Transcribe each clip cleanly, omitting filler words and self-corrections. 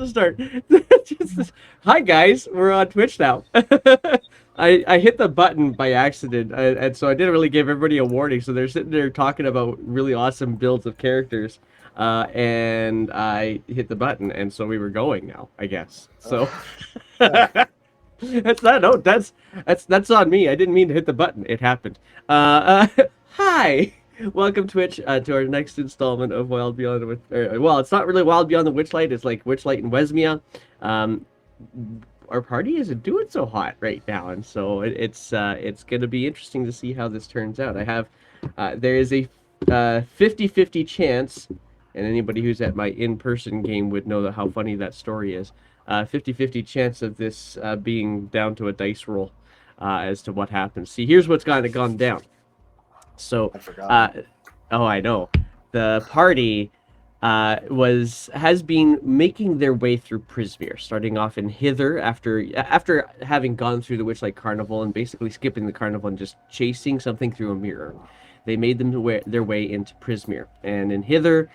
to start. Hi guys, we're on Twitch now. I hit the button by accident, and so I didn't really give everybody a warning. So they're sitting there talking about really awesome builds of characters, and I hit the button, and so we were going now, I guess. So Hey, that's not no, that's on me. I didn't mean to hit the button. It happened. Hi. Welcome Twitch to our next installment of Wild Beyond the well, it's not really Wild Beyond the Witchlight. It's like Witchlight and Wesmia. Um, our party isn't doing so hot right now, and so it's going to be interesting to see how this turns out. I have there is a 50-50 chance, and anybody who's at my in-person game would know that how funny that story is. 50-50 chance of this being down to a dice roll as to what happens. See, here's what's kind of gone down. So, I forgot. uh, oh, I know. The party has been making their way through Prismere, starting off in Hither after having gone through the Witchlight Carnival and basically skipping the carnival and just chasing something through a mirror. They made their way into Prismere, and in Hither,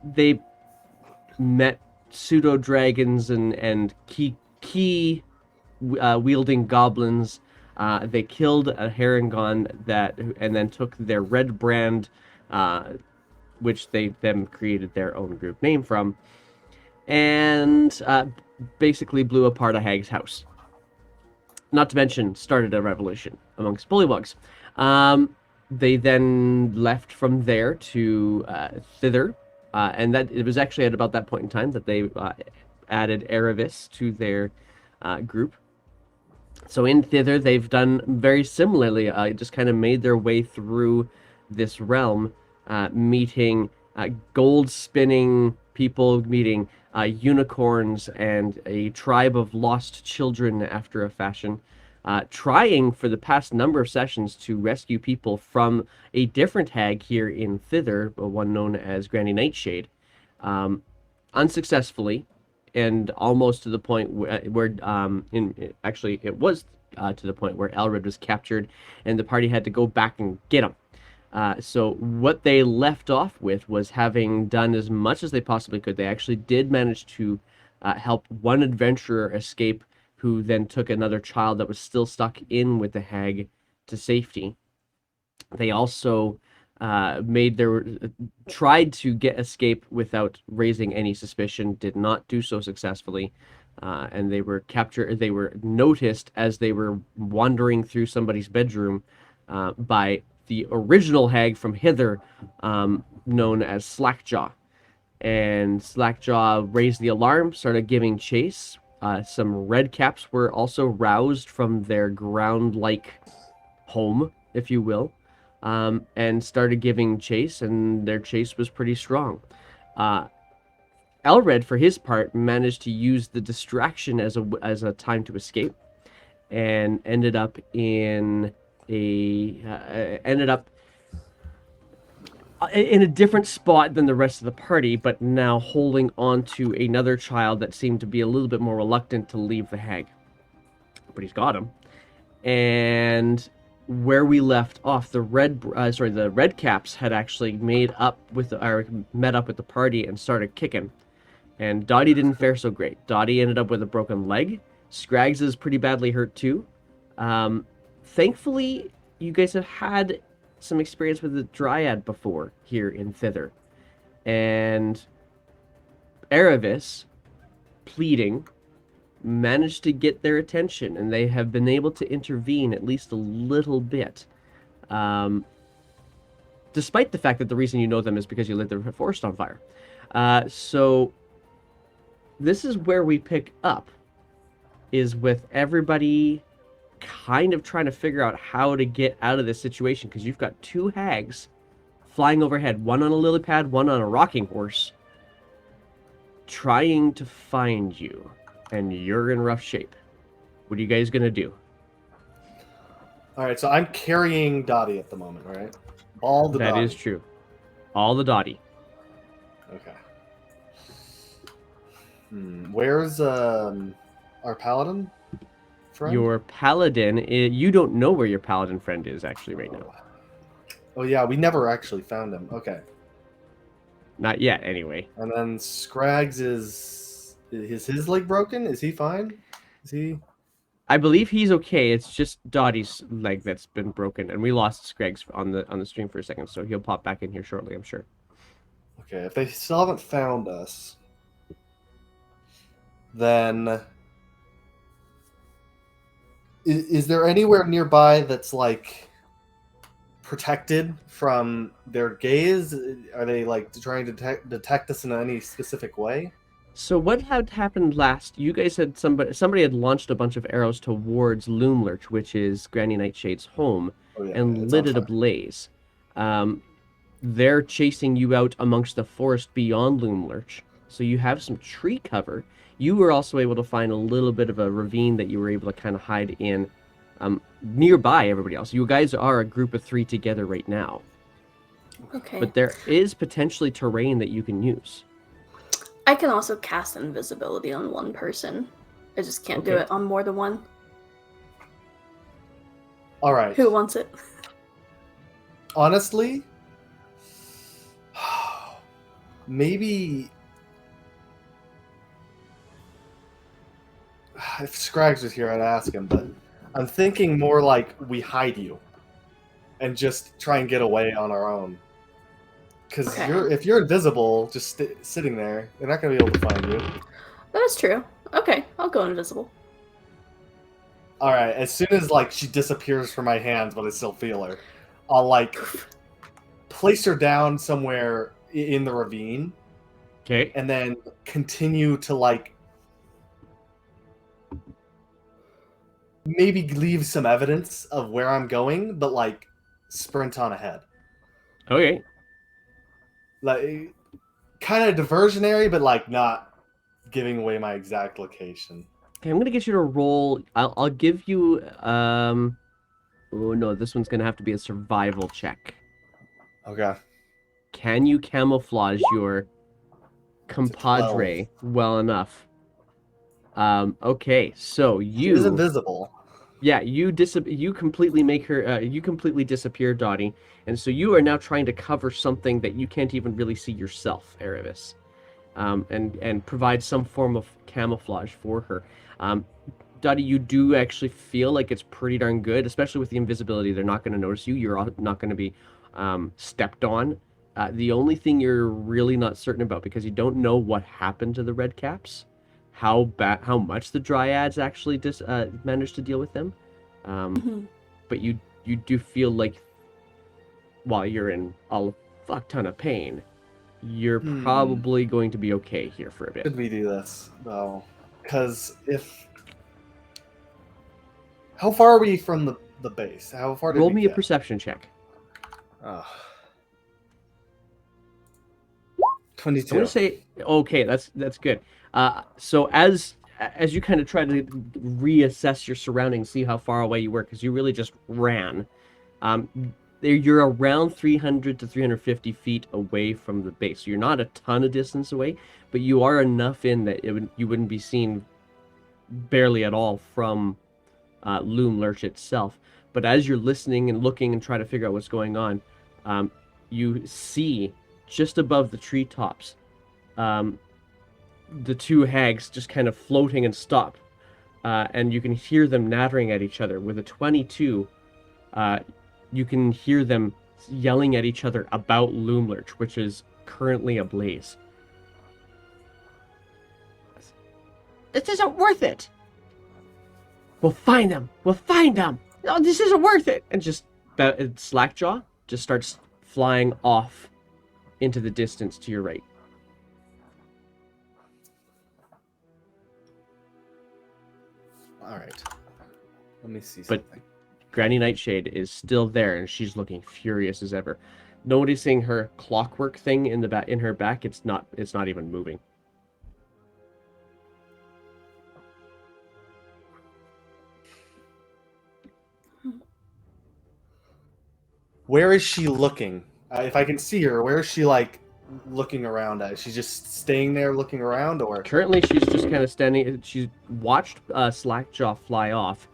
they met pseudo dragons and key wielding goblins. They killed a Harengon and then took their red brand, which they then created their own group name from, and basically blew apart a hag's house. Not to mention, started a revolution amongst bullywugs. They then left from there to thither, and that it was actually at about that point in time that they added Erevis to their group. So in thither, they've done very similarly, just kind of made their way through this realm, meeting gold spinning people, meeting unicorns and a tribe of lost children after a fashion, trying for the past number of sessions to rescue people from a different hag here in thither, one known as Granny Nightshade, unsuccessfully, and almost to the point where actually it was to the point where Elred was captured, and the party had to go back and get him. So what they left off with was having done as much as they possibly could. They actually did manage to help one adventurer escape, who then took another child that was still stuck in with the hag to safety. They also tried to get escape without raising any suspicion, did not do so successfully, and they were captured. They were noticed as they were wandering through somebody's bedroom by the original hag from Hither, known as Slackjaw. And Slackjaw raised the alarm, started giving chase. Some redcaps were also roused from their ground-like home, if you will, and started giving chase, and their chase was pretty strong. Elred, for his part, managed to use the distraction as a time to escape, and ended up in a different spot than the rest of the party, but now holding on to another child that seemed to be a little bit more reluctant to leave the hag. But he's got him, and where we left off, the red caps had actually met up with the party and started kicking. And Dottie didn't fare so great. Dottie ended up with a broken leg. Scraggs is pretty badly hurt too. Thankfully, you guys have had some experience with the Dryad before here in Thither. And Erevis, pleading, managed to get their attention, and they have been able to intervene at least a little bit. Despite the fact that the reason you know them is because you lit the forest on fire. So this is where we pick up, is with everybody kind of trying to figure out how to get out of this situation, because you've got two hags flying overhead, one on a lily pad, one on a rocking horse, trying to find you, and you're in rough shape. What are you guys gonna do? All right, so I'm carrying Dottie at the moment, right? All the That Dottie. is true. All the Dottie. Okay. Where's our paladin friend? Your paladin, you don't know where your paladin friend is actually right now. Oh yeah, we never actually found him. Okay. Not yet, anyway. And then Scraggs is Is his leg broken? Is he fine? Is he? I believe he's okay. It's just Dottie's leg that's been broken, and we lost Scraggs on the stream for a second, so he'll pop back in here shortly, I'm sure. Okay, if they still haven't found us, then is there anywhere nearby that's like protected from their gaze? Are they like trying to detect us in any specific way? So what had happened last? You guys had somebody had launched a bunch of arrows towards Loomlurch, which is Granny Nightshade's home, Oh yeah, and it's lit on it fire. ablaze. They're chasing you out amongst the forest beyond Loomlurch, so you have some tree cover. You were also able to find a little bit of a ravine that you were able to kind of hide in, nearby everybody else. You guys are a group of 3 together right now, Okay. but there is potentially terrain that you can use. I can also cast invisibility on one person. I just can't do Okay. it on more than one. All right. Who wants it? Honestly, maybe if Scraggs was here, I'd ask him. But I'm thinking more like we hide you and just try and get away on our own. Because Okay. if you're invisible, just sitting there, they're not going to be able to find you. That's true. Okay, I'll go invisible. All right. As soon as like she disappears from my hands, but I still feel her, I'll like place her down somewhere in the ravine, Okay. and then continue to like maybe leave some evidence of where I'm going, but like sprint on ahead. Okay. Like kind of diversionary, but like not giving away my exact location. Okay, I'm gonna get you to roll. I'll give you Oh no, this one's gonna have to be a survival check. Okay. Can you camouflage your compadre well enough? Okay, so She is invisible. yeah, you completely make her you completely disappear, Dottie, and so you are now trying to cover something that you can't even really see yourself, Erebus, and provide some form of camouflage for her. Dottie, you do actually feel like it's pretty darn good, especially with the invisibility. They're not going to notice you. You're not going to be stepped on. The only thing you're really not certain about, because you don't know what happened to the red caps, how much the dryads actually managed to deal with them. But you do feel like while you're in a fuck ton of pain, you're probably going to be okay here for a bit. Should we do this though? Because how far are we from the base? How far did Roll we me get? a perception check. 22. I'm gonna say okay. That's good. So as you kind of try to reassess your surroundings, see how far away you were, because you really just ran. You're around 300 to 350 feet away from the base. So you're not a ton of distance away, but you are enough in that you wouldn't be seen barely at all from Loomlurch itself. But as you're listening and looking and trying to figure out what's going on, you see just above the treetops the 2 hags just kind of floating and stop. And you can hear them nattering at each other. With a 22, you can hear them yelling at each other about Loomlurch, which is currently ablaze. This isn't worth it! We'll find them! We'll find them! No, this isn't worth it! And just Slackjaw just starts flying off into the distance to your right. All right. Let me see But something. Granny Nightshade is still there, and she's looking furious as ever. Noticing her clockwork thing in her back, it's not even moving. Where is she looking? If I can see her, where is she like looking around at? Is she just staying there looking around, or Currently, she's just kind of standing. She's watched Slackjaw fly off,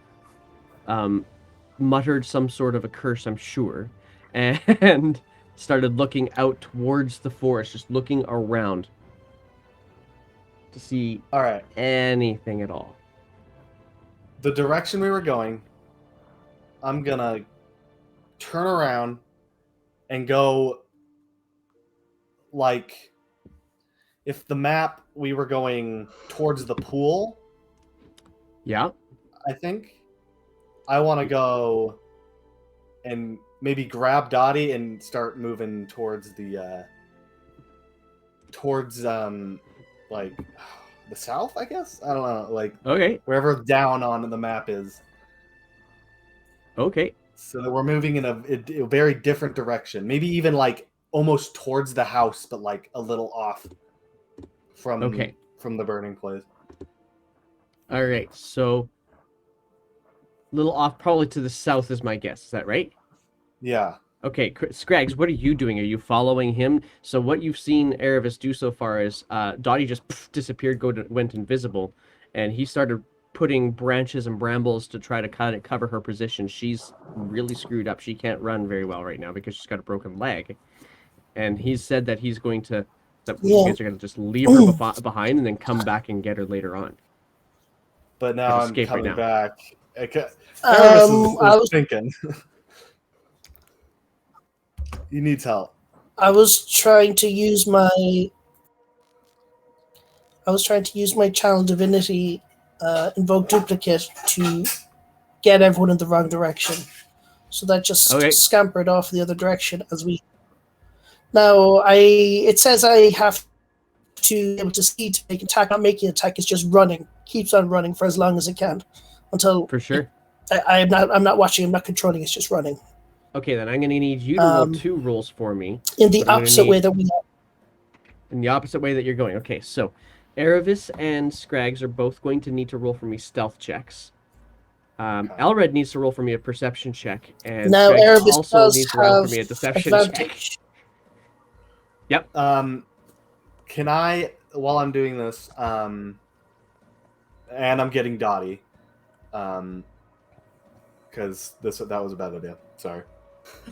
muttered some sort of a curse, I'm sure, and started looking out towards the forest, just looking around. to see All right. anything at all. The direction we were going, I'm gonna turn around and go like if the map we were going towards the pool, Yeah. I think I want to go and maybe grab Dottie and start moving towards the like the south, I guess. I don't know, like Okay. wherever down on the map is. Okay. So that we're moving in a very different direction. Maybe even like almost towards the house, but like a little off from the burning place. All right. So, a little off, probably to the south, is my guess. Is that right? Yeah. Okay, Scraggs, what are you doing? Are you following him? So what you've seen Erebus do so far is Dottie just disappeared, went invisible, and he started putting branches and brambles to try to kind of cover her position. She's really screwed up. She can't run very well right now because she's got a broken leg. And he's said that he's going to, that you guys are going to just leave her behind and then come back and get her later on. But now I'm escape right coming now. back. I Erebus is was thinking. He needs help. I was trying to use my channel divinity, invoke duplicate to get everyone in the wrong direction. So that just scampered off the other direction as we. Now it says I have to be able to see to make an attack. Not making an attack, it's just running. Keeps on running for as long as it can until. For sure. I'm not watching. I'm not controlling. It's just running. Okay, then I'm going to need you to roll 2 rolls for me. In the opposite way that we are. In the opposite way that you're going. Okay, so Erebus and Scraggs are both going to need to roll for me stealth checks. Elred needs to roll for me a perception check, and now Scraggs Erebus also does needs to roll have for me a deception advantage. check. Yep. Can I, while I'm doing this, and I'm getting Dottie, because that was a bad idea. Sorry.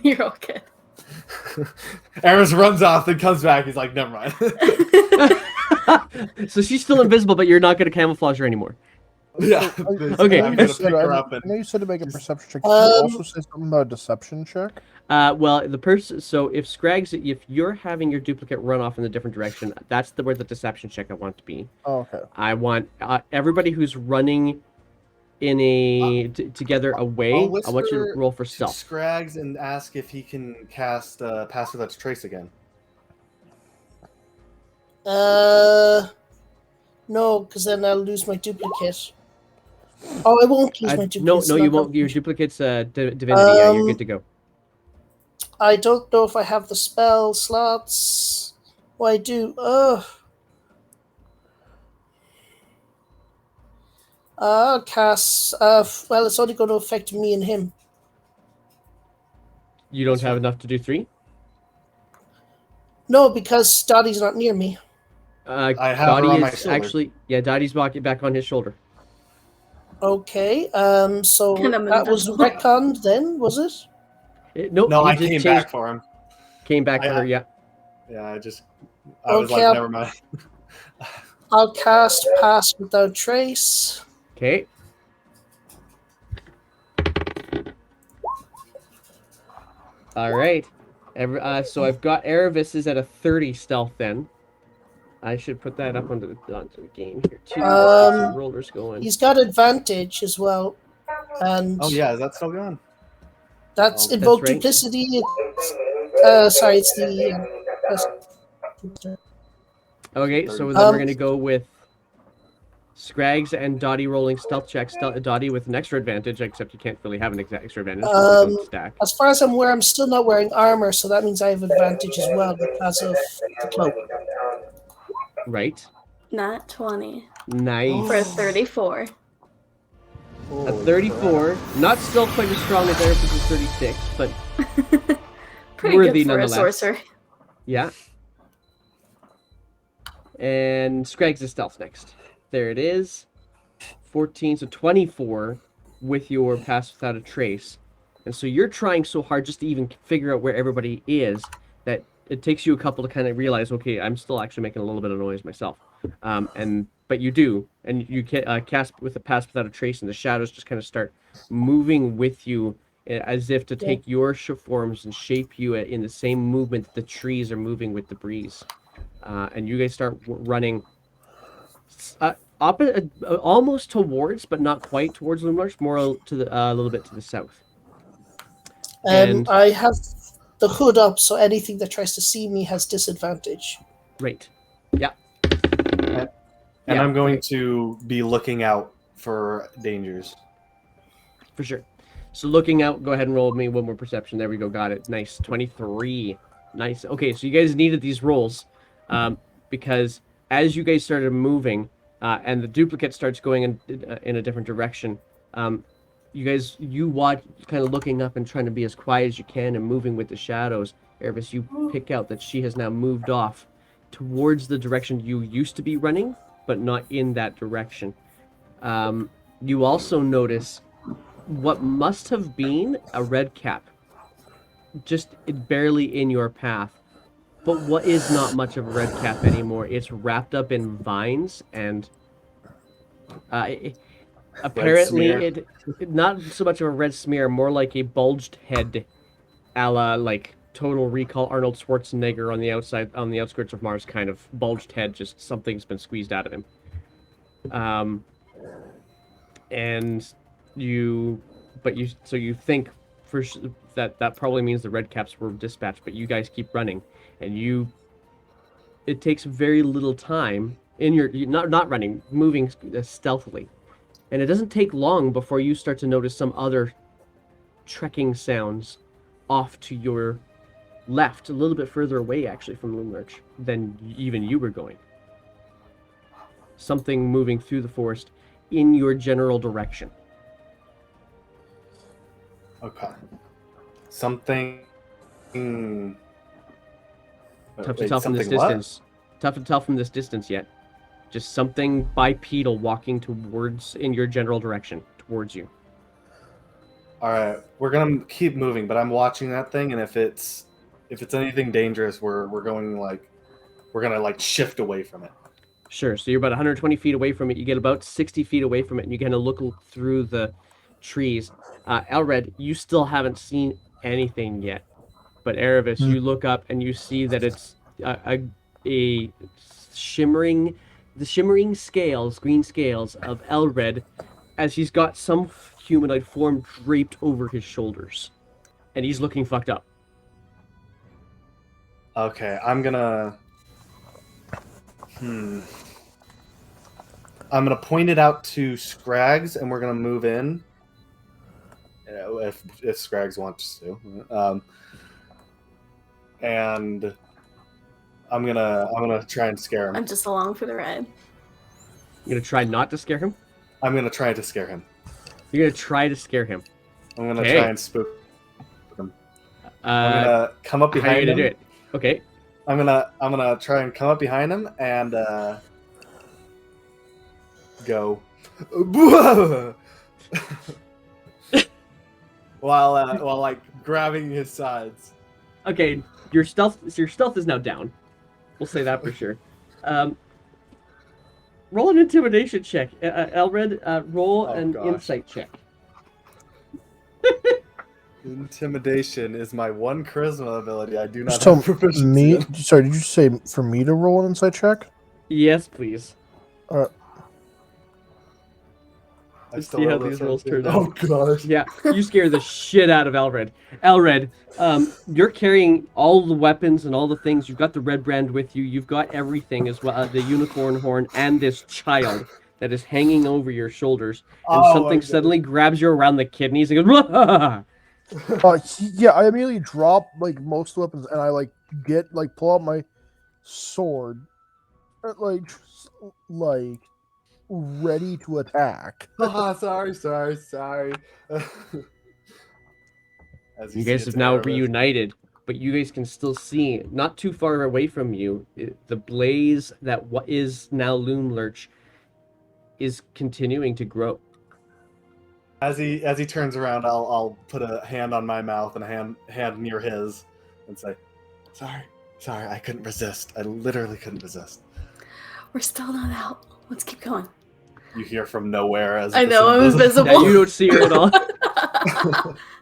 You're okay. Eris runs off, then comes back. He's like, never mind. So she's still invisible, but you're not going to camouflage her anymore. Yeah. Okay. I'm gonna pick her up I know you said to make a perception check. Did you Um, also say something about a deception check? Well, the person. So if Scraggs, if you're having your duplicate run off in a different direction, that's where the deception check I want to be. Oh, okay. I want everybody who's running in a together away. I want you to roll for stealth. Scraggs and ask if he can cast Pass Without Trace again. No, because then I'll lose my duplicate. Oh, I won't lose my duplicate. No, you won't. Your duplicate's divinity. Yeah, you're good to go. I don't know if I have the spell slots. Well, I do. I'll cast. Well, it's only going to affect me and him. You don't have enough to do 3? No, because Dottie's not near me. I have her Dottie on my is shoulder. actually, Dottie's back on his shoulder. Okay. So And I'm that was invisible. retconned then, was it? Nope, No, he I just came changed- back for him. Came back for her. Yeah. Yeah, I was Okay, like, never mind. I'll cast Pass Without Trace. Okay. All right. So I've got Erebus is at a 30 stealth then. I should put that up onto the game here too. Some rollers going. He's got advantage as well. And Oh yeah, is that still going? that's Oh, invoke that's right. duplicity. Sorry, it's the. Okay, so then we're gonna go with Scraggs and Dottie rolling stealth checks. Dottie with an extra advantage, except you can't really have an extra advantage. because you don't stack. As far as I'm aware, I'm still not wearing armor, so that means I have advantage as well because of the cloak. Right. Not 20. Nice. For a 34. A 34. Not still quite as strong as Erebus' 36, but Pretty worthy good for a nonetheless. sorcerer. yeah. And Scraggs is stealth next. There it is. 14, so 24 with your Pass Without a Trace. And so you're trying so hard just to even figure out where everybody is that it takes you a couple to kind of realize, okay, I'm still actually making a little bit of noise myself. But you do, and you cast with a pass without a trace, and the shadows just kind of start moving with you, as if to take your forms and shape you in the same movement that the trees are moving with the breeze. And you guys start running almost towards, but not quite towards Loomlarch, more to the a little bit to the south. And I have the hood up, so anything that tries to see me has disadvantage. right, yeah. And I'm going to be looking out for dangers. For sure. So looking out, go ahead and roll with me one more perception. There we go, got it. Nice, 23. Nice. Okay, so you guys needed these rolls because as you guys started moving and the duplicate starts going in a different direction, you watch, kind of looking up and trying to be as quiet as you can and moving with the shadows. Erebus, you pick out that she has now moved off towards the direction you used to be running, but not in that direction. You also notice what must have been a red cap, just barely in your path, but what is not much of a red cap anymore. It's wrapped up in vines, and apparently it not so much of a red smear, more like a bulged head, a la like Total Recall Arnold Schwarzenegger on the outskirts of Mars, kind of bulged head, just something's been squeezed out of him. And you think that probably means the red caps were dispatched, but you guys keep running, and it takes very little time in your not running, moving stealthily, and it doesn't take long before you start to notice some other trekking sounds off to your left, a little bit further away actually from Loomlarch than even you were going. Something moving through the forest in your general direction. Okay. Something. Tough to tell from this distance. Tough to tell from this distance yet. Just something bipedal walking in your general direction, towards you. All right, we're gonna keep moving, but I'm watching that thing, and if it's anything dangerous, we're gonna shift away from it. Sure. So you're about 120 feet away from it. You get about 60 feet away from it, and you kind of look through the trees. Elred, you still haven't seen anything yet. But Erebus, you look up and you see that it's the shimmering scales, green scales of Elred, as he's got some humanoid form draped over his shoulders, and he's looking fucked up. Okay, I'm gonna point it out to Scraggs, and we're gonna move in. If Scraggs wants to, and I'm gonna try and scare him. I'm just along for the ride. You're gonna try not to scare him? I'm gonna try to scare him. You're gonna try to scare him. I'm gonna try and spook him. I'm gonna come up behind him. How are you gonna do it? Okay. I'm gonna try and come up behind him and go while grabbing his sides. Okay, your stealth is now down. We'll say that for sure. Roll an intimidation check. Elred, roll an insight check. Intimidation is my one charisma ability. I do not have proficiency. Sorry, did you say for me to roll an insight check? Yes, please. Let's see how these rolls turn out. Oh gosh. Yeah, you scare the shit out of Elred. Elred, you're carrying all the weapons and all the things. You've got the red brand with you. You've got everything as well, the unicorn horn and this child that is hanging over your shoulders. And something suddenly grabs you around the kidneys and goes, "Rah!" Yeah, I immediately drop most weapons and I pull out my sword, ready to attack. Sorry. You guys have now reunited, but you guys can still see, not too far away from you, the blaze that what is now Loomlarch is continuing to grow. As he turns around, I'll put a hand on my mouth and a hand near his, and say, Sorry, I couldn't resist. I literally couldn't resist. We're still not out. Let's keep going. You hear from nowhere as I know, I'm invisible. Yeah, you don't see her at all.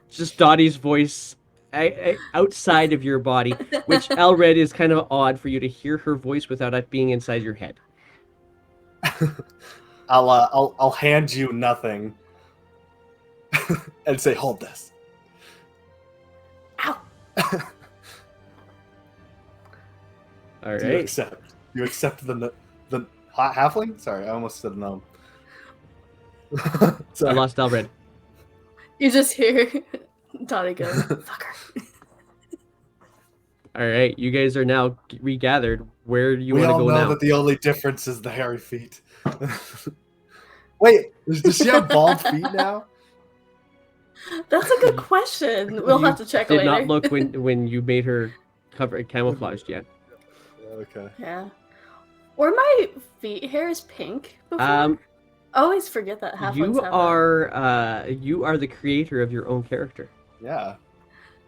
It's just Dottie's voice outside of your body, which Elred is kind of odd for you to hear her voice without it being inside your head. I'll hand you nothing and say, hold this. Ow. All Do you right. accept? You accept the halfling? Sorry, I almost said gnome. I Sorry. lost Elred. You just hear Dottie go, fucker. All right, you guys are now regathered. Where do you We want to all go know now? that the only difference is the hairy feet. Wait, does she have bald feet now? That's a good question. We'll You have to check did later. not look when you made her cover camouflaged yet. Okay. Yeah. Were my feet hairs pink before? I always forget that halflings You have are the creator of your own character. Yeah.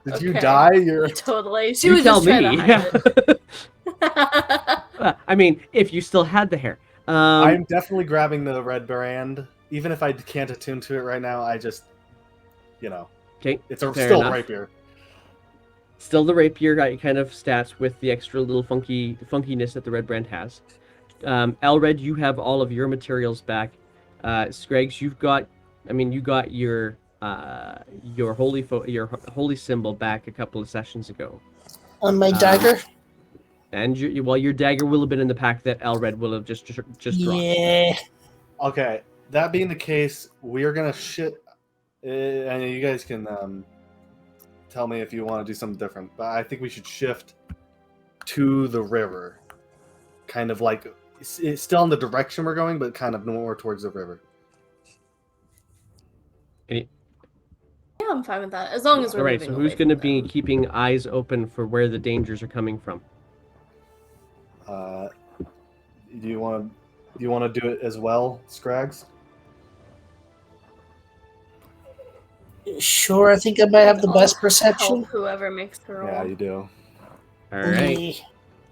Did Okay. you die? You're that. Totally. She You was tell just trying me. to hide it. I mean, if you still had the hair. I'm definitely grabbing the red brand. Even if I can't attune to it right now, I just, Okay, it's fair still enough. rapier. Still the rapier kind of stats with the extra little funkiness that the red brand has. Elred, you have all of your materials back. Scraggs, you got your holy symbol back a couple of sessions ago. On my dagger? And your dagger will have been in the pack that Elred will have just dropped. Yeah. Okay, that being the case, we're gonna and you guys can tell me if you want to do something different, but I think we should shift to the river. Kind of like, it's still in the direction we're going, but kind of more towards the river. Yeah, I'm fine with that. As long as we're All right, moving so away who's going to from be them. keeping eyes open for where the dangers are coming from? Do you want to do it as well, Scraggs? Sure, I think I might have the best I'll perception. help whoever makes the roll. Yeah, you do. All right. Yeah.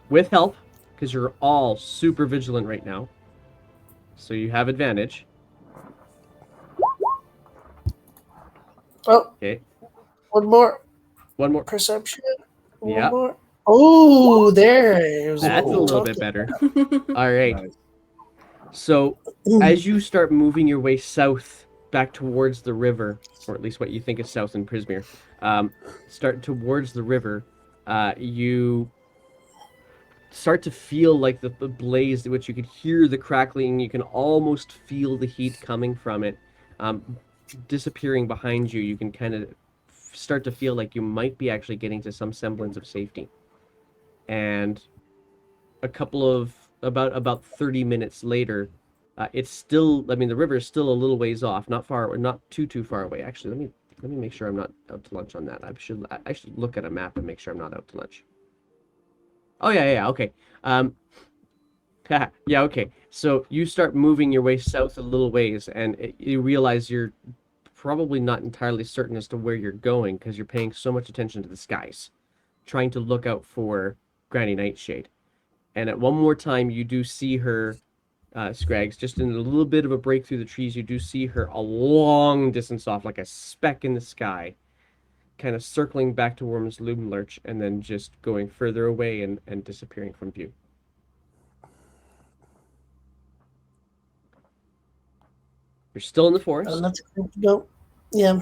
With help, because you're all super vigilant right now. So you have advantage. Oh, Okay. one more One more. perception. One Yep. more. Oh, there. It was That's a what we little were bit talking better. All right. Nice. So about. as you start moving your way south back towards the river, or at least what you think is south in Prismere, start towards the river, you start to feel like the blaze, which you could hear the crackling, you can almost feel the heat coming from it, disappearing behind you. You can kind of start to feel like you might be actually getting to some semblance of safety. And a couple of about 30 minutes later, it's still, I mean, the river is still a little ways off, not too far away. Actually, let me make sure I'm not out to lunch on that. I should look at a map and make sure I'm not out to lunch. Oh yeah, okay. Yeah, okay. So you start moving your way south a little ways, and you realize you're probably not entirely certain as to where you're going because you're paying so much attention to the skies, trying to look out for Granny Nightshade. And at one more time, you do see her, Scraggs, just in a little bit of a break through the trees. You do see her a long distance off, like a speck in the sky, kind of circling back to Worm's Loom Lurch, and then just going further away and disappearing from view. You're still in the forest, Let's go. Yeah.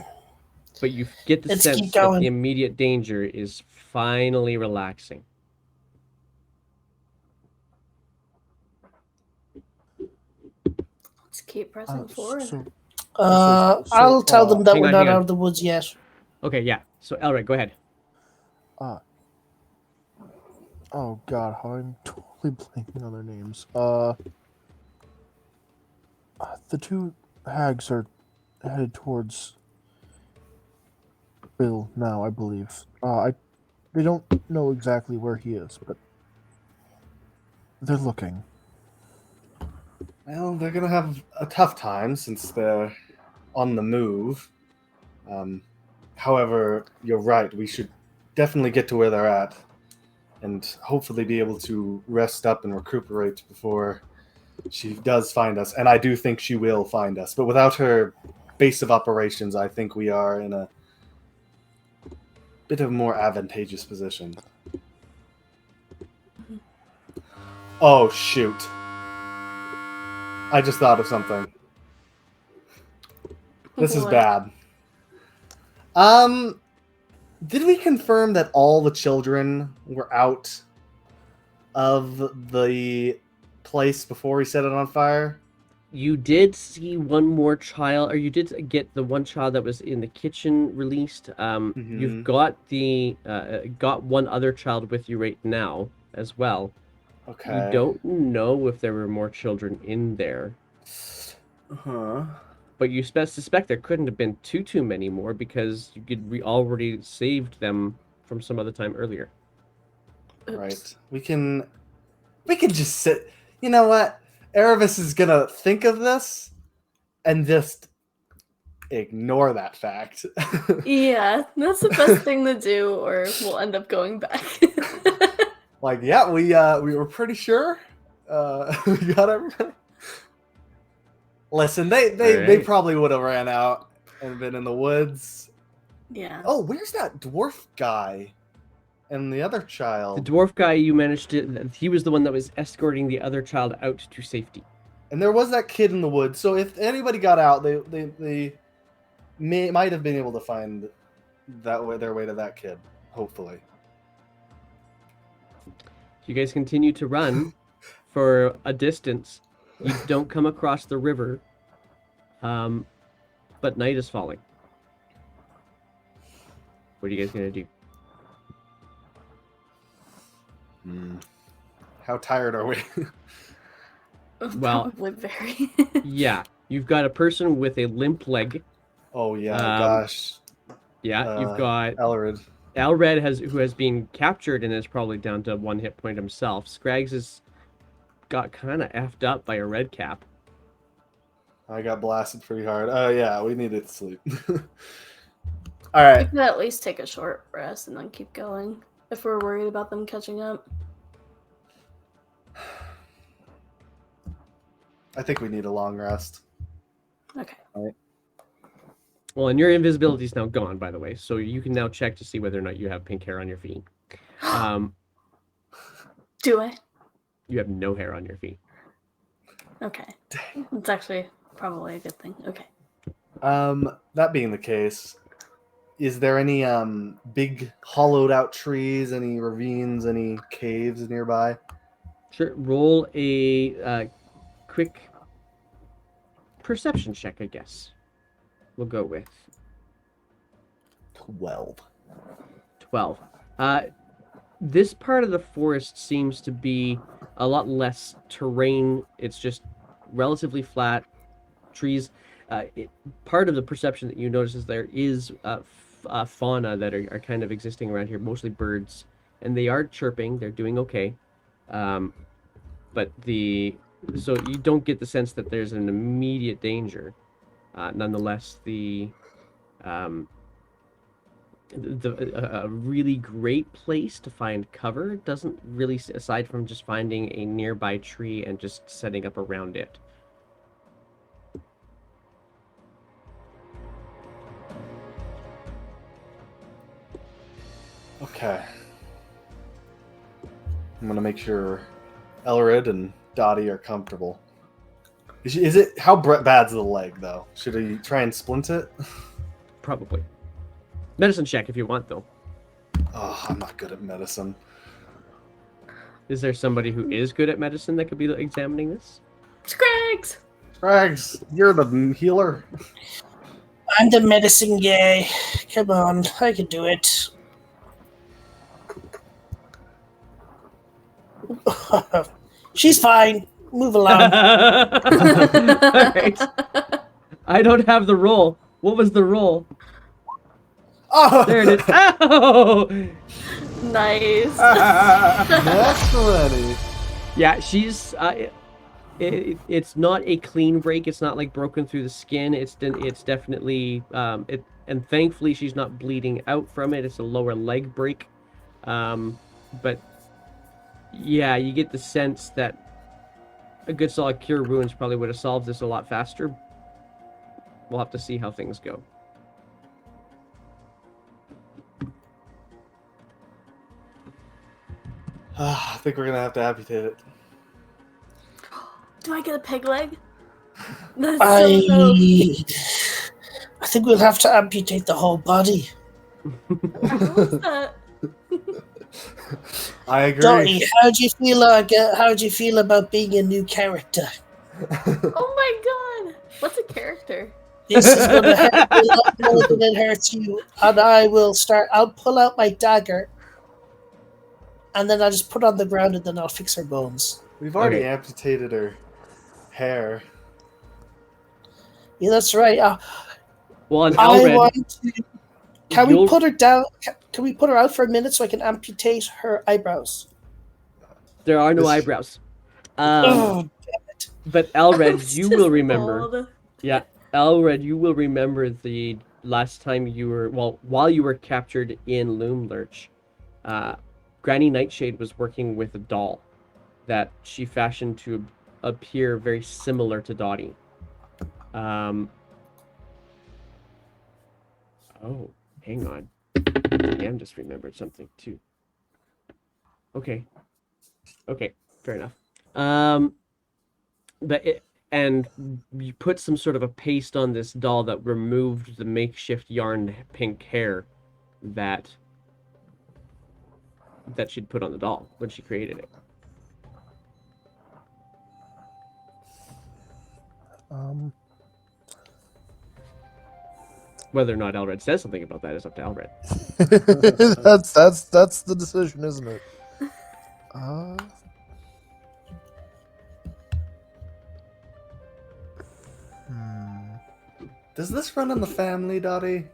but you get the Let's sense keep that going. the immediate danger is finally relaxing. Let's keep pressing forward. I'll tell them that Hang we're on, not hang on. out of the woods yet. Okay, yeah. So Elric, go ahead. Oh god, how I'm totally blanking on their names. The two hags are headed towards Bill now, I believe. They don't know exactly where he is, but they're looking. Well, they're gonna have a tough time since they're on the move. However, you're right. We should definitely get to where they're at. and hopefully be able to rest up and recuperate before she does find us. And I do think she will find us. But without her base of operations, I think we are in a bit of a more advantageous position. Oh, shoot. I just thought of something. This is What? bad. Did we confirm that all the children were out of the place before we set it on fire? You did see one more child, or you did get the one child that was in the kitchen released. You've got got one other child with you right now as well. Okay. You don't know if there were more children in there. Uh-huh. But you suspect there couldn't have been too many more because we already saved them from some other time earlier. Oops. Right. We can just sit. You know what? Erebus is gonna think of this and just ignore that fact. Yeah, that's the best thing to do, or we'll end up going back. Like, yeah, we were pretty sure. We got everybody. Listen, they probably would have ran out and been in the woods. Yeah. Oh, where's that dwarf guy and the other child? The dwarf guy you managed to... He was the one that was escorting the other child out to safety. And there was that kid in the woods. So if anybody got out, they might have been able to find their way to that kid. Hopefully. You guys continue to run for a distance. You don't come across the river, but night is falling. What are you guys gonna do? How tired are we? Well, Probably very. yeah, you've got a person with a limp leg. Oh yeah, gosh. Yeah, you've got Elrid. Elred who has been captured and is probably down to 1 hit point himself. Scraggs has got kind of effed up by a red cap. I got blasted pretty hard. Oh yeah, we needed to sleep. All right. We can at least take a short rest and then keep going if we're worried about them catching up. I think we need a long rest. Okay. All right. Well, and your invisibility is now gone, by the way, so you can now check to see whether or not you have pink hair on your feet. Do I? You have no hair on your feet. Okay. It's actually probably a good thing. Okay. That being the case, is there any big hollowed out trees, any ravines, any caves nearby? Sure. Roll a quick perception check, I guess. We'll go with 12. 12. This part of the forest seems to be a lot less terrain. It's just relatively flat trees. Part of the perception that you notice is there is fauna that are kind of existing around here, mostly birds, and they are chirping. They're doing okay, but so you don't get the sense that there's an immediate danger. Nonetheless, a really great place to find cover doesn't really, aside from just finding a nearby tree and just setting up around it. Okay. I'm gonna make sure Elrid and Dottie are comfortable. Is it how bad's the leg though? Should he try and splint it? Probably. Medicine check if you want, though. Oh, I'm not good at medicine. Is there somebody who is good at medicine that could be examining this? Scraggs! Scraggs, you're the healer. I'm the medicine guy. Come on, I can do it. She's fine. Move along. Alright. I don't have the roll. What was the roll? Oh, There it is. Oh! Nice. That's plenty. Yeah, she's. It's not a clean break. It's not like broken through the skin. It's definitely. And thankfully she's not bleeding out from it. It's a lower leg break. But yeah, you get the sense that a good solid cure wounds probably would have solved this a lot faster. We'll have to see how things go. I think we're gonna have to amputate it. Do I get a pig leg? That's I so dope. think we'll have to amputate the whole body. What's that? I agree. Dottie, how do you feel about being a new character? Oh my god! What's a character? This is going to hurt me a lot more than it hurts you. And I'll pull out my dagger. And then I'll just put it on the ground and then I'll fix her bones. We've already amputated her hair. Yeah, that's right. Well, and I Elred, want to... Can we put her down? Can we put her out for a minute so I can amputate her eyebrows? there are no eyebrows. Oh, damn it. But Elred, It's you just will remember. old. Yeah, Elred, you will remember the last time you were, well, while you were captured in Loomlurch, Granny Nightshade was working with a doll that she fashioned to appear very similar to Dottie. Oh, hang on. DM just remembered something too. Okay, fair enough. And you put some sort of a paste on this doll that removed the makeshift yarn pink hair that she'd put on the doll when she created it. Whether or not Elred says something about that is up to Elred. that's the decision, isn't it? Does this run in the family, Dottie?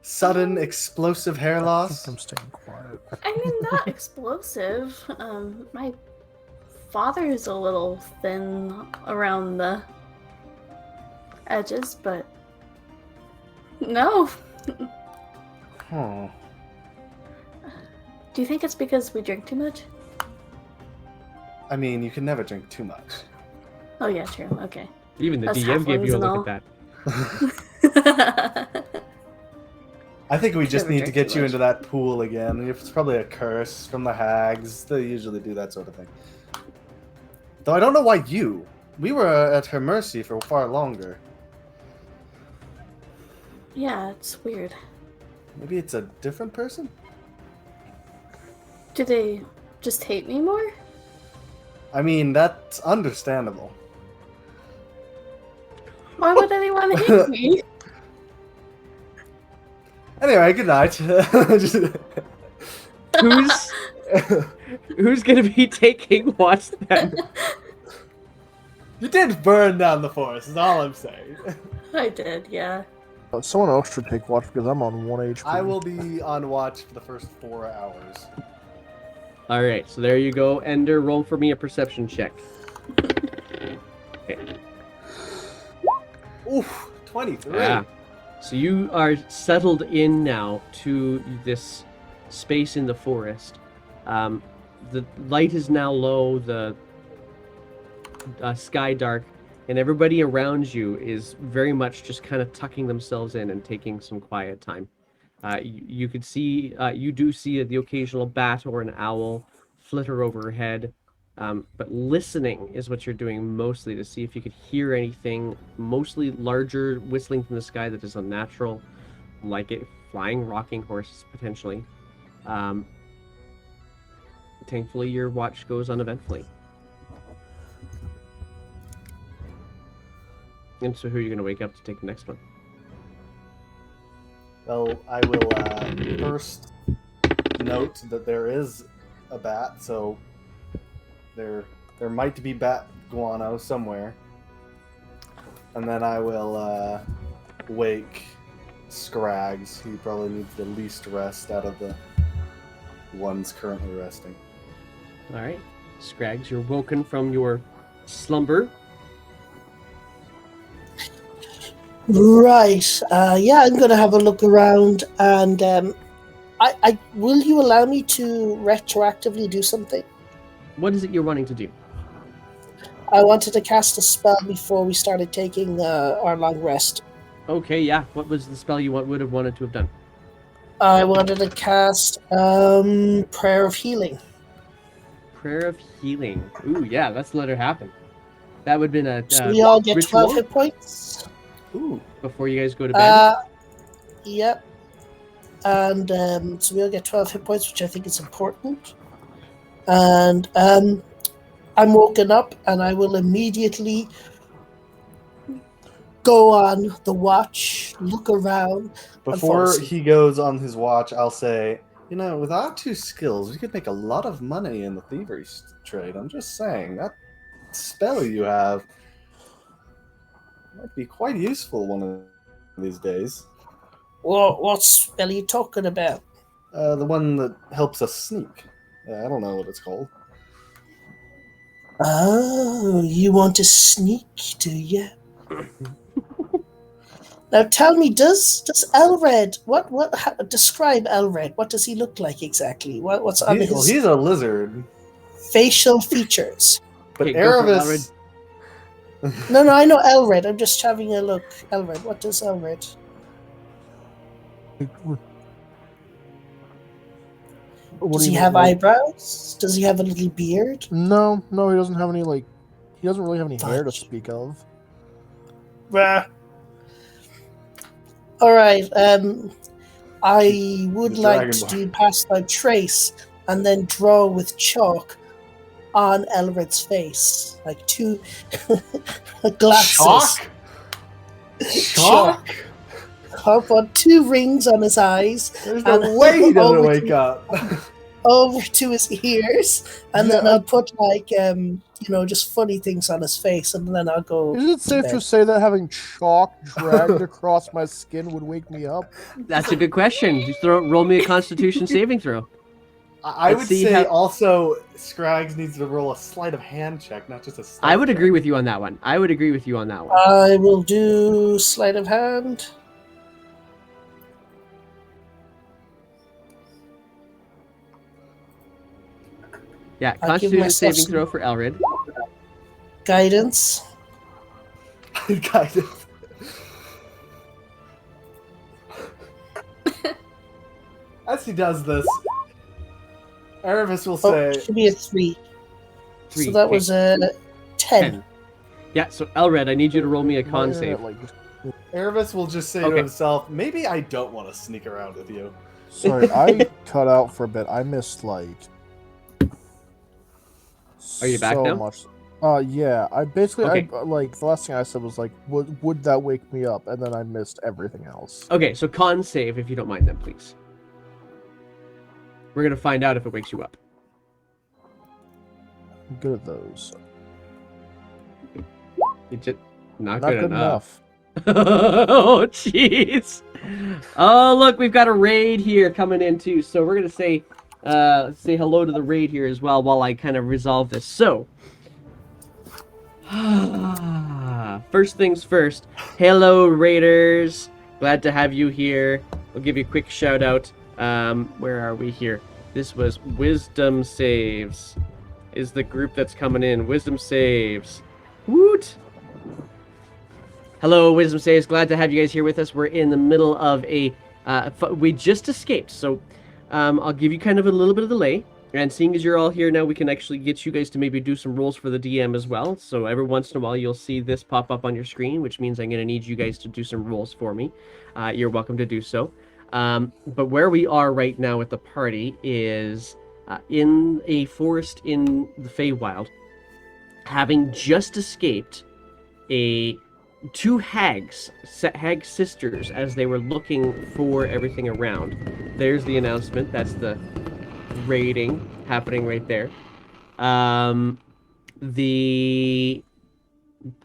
Sudden explosive hair loss? I'm staying quiet. I mean, not explosive. My father's a little thin around the edges, but no. Huh. Do you think it's because we drink too much? I mean, you can never drink too much. Oh yeah, true. Okay. Even the Us DM gave you a halflings look and at that. I think we just Never need to drink get too you much. into that pool again. It's probably a curse from the hags. They usually do that sort of thing. Though I don't know why you. We were at her mercy for far longer. Yeah, it's weird. Maybe it's a different person? Do they just hate me more? I mean, that's understandable. Why would anyone hate me? Anyway, good night. Who's gonna be taking watch then? You did burn down the forest, is all I'm saying. I did, yeah. Someone else should take watch because I'm on 1 HP. I will be on watch for the first 4 hours. All right, so there you go. Ender, roll for me a perception check. Okay. Oof, 23. Yeah. So you are settled in now to this space in the forest. The light is now low, the sky dark, and everybody around you is very much just kind of tucking themselves in and taking some quiet time. You could see, you do see the occasional bat or an owl flitter overhead, but listening is what you're doing mostly to see if you could hear anything, mostly larger whistling from the sky that is unnatural, like it flying rocking horses potentially. Thankfully, your watch goes uneventfully. And so who are you going to wake up to take the next one? Well, I will first note that there is a bat, so there might be bat guano somewhere. And then I will wake Scraggs. He probably needs the least rest out of the ones currently resting. All right, Scraggs, you're woken from your slumber. Right. Yeah, I'm going to have a look around, and I will you allow me to retroactively do something? What is it you're wanting to do? I wanted to cast a spell before we started taking our long rest. Okay, yeah. What was the spell you would have wanted to have done? I wanted to cast Prayer of Healing. Prayer of Healing. Ooh, yeah, let's let her happen. That would have been a So we all get ritual 12 hit points. Ooh. before you guys go to bed. Yep. And so we all get 12 hit points, which I think is important. And I'm woken up, and I will immediately go on the watch, look around. Before he goes on his watch, I'll say, with our 2 skills, we could make a lot of money in the thievery trade. I'm just saying, that spell you have might be quite useful one of these days. What spell are you talking about? The one that helps us sneak. I don't know what it's called. Oh, you want to sneak, do you? Now tell me, does Elred describe Elred? What does he look like exactly? What's on his he's a lizard. facial features? But Okay, go for it, Erebus. No, I know Elred. I'm just having a look. Elred, what does Elred? Does he have eyebrows? Does he have a little beard? No, he doesn't have any he doesn't really have any hair to speak of. Bruh. All right. I would like to do pass by trace and then draw with chalk on Elred's face, like 2 glasses. Chalk? I'll put 2 rings on his eyes. There's no way he doesn't wake up. Over to his ears, and then I'll put just funny things on his face, and then I'll go. Is it safe to say that having chalk dragged across my skin would wake me up? That's a good question. Just roll me a Constitution saving throw. I would say also Scraggs needs to roll a sleight of hand check, not just a sleight I would check. agree with you on that one. I will do sleight of hand. Yeah, Constitution saving throw for Elred. Guidance. Guidance. As he does this, Erebus will say... it should be a 3. So that was a 10. Yeah, so Elred, I need you to roll me a con save. Erebus will just say to himself, maybe I don't want to sneak around with you. Sorry, I cut out for a bit. I missed Are you back now? Much. Yeah. I basically the last thing I said was would that wake me up? And then I missed everything else. Okay, so con save if you don't mind then, please. We're gonna find out if it wakes you up. I'm good at those. It's just not Not good enough. Oh, jeez. Oh, look, we've got a raid here coming in too. So we're gonna say hello to the raid here as well while I kind of resolve this. So, first things first. Hello, raiders. Glad to have you here. I'll give you a quick shout out. Where are we here? This was Wisdom Saves. Is the group that's coming in. Wisdom Saves. Woot! Hello, Wisdom Saves. Glad to have you guys here with us. We're in the middle of we just escaped, so I'll give you kind of a little bit of delay. And seeing as you're all here now, we can actually get you guys to maybe do some rolls for the DM as well. So every once in a while, you'll see this pop up on your screen, which means I'm going to need you guys to do some rolls for me. You're welcome to do so. But where we are right now at the party is in a forest in the Feywild, having just escaped two hags, hag sisters, as they were looking for everything around. There's the announcement. That's the raiding happening right there. The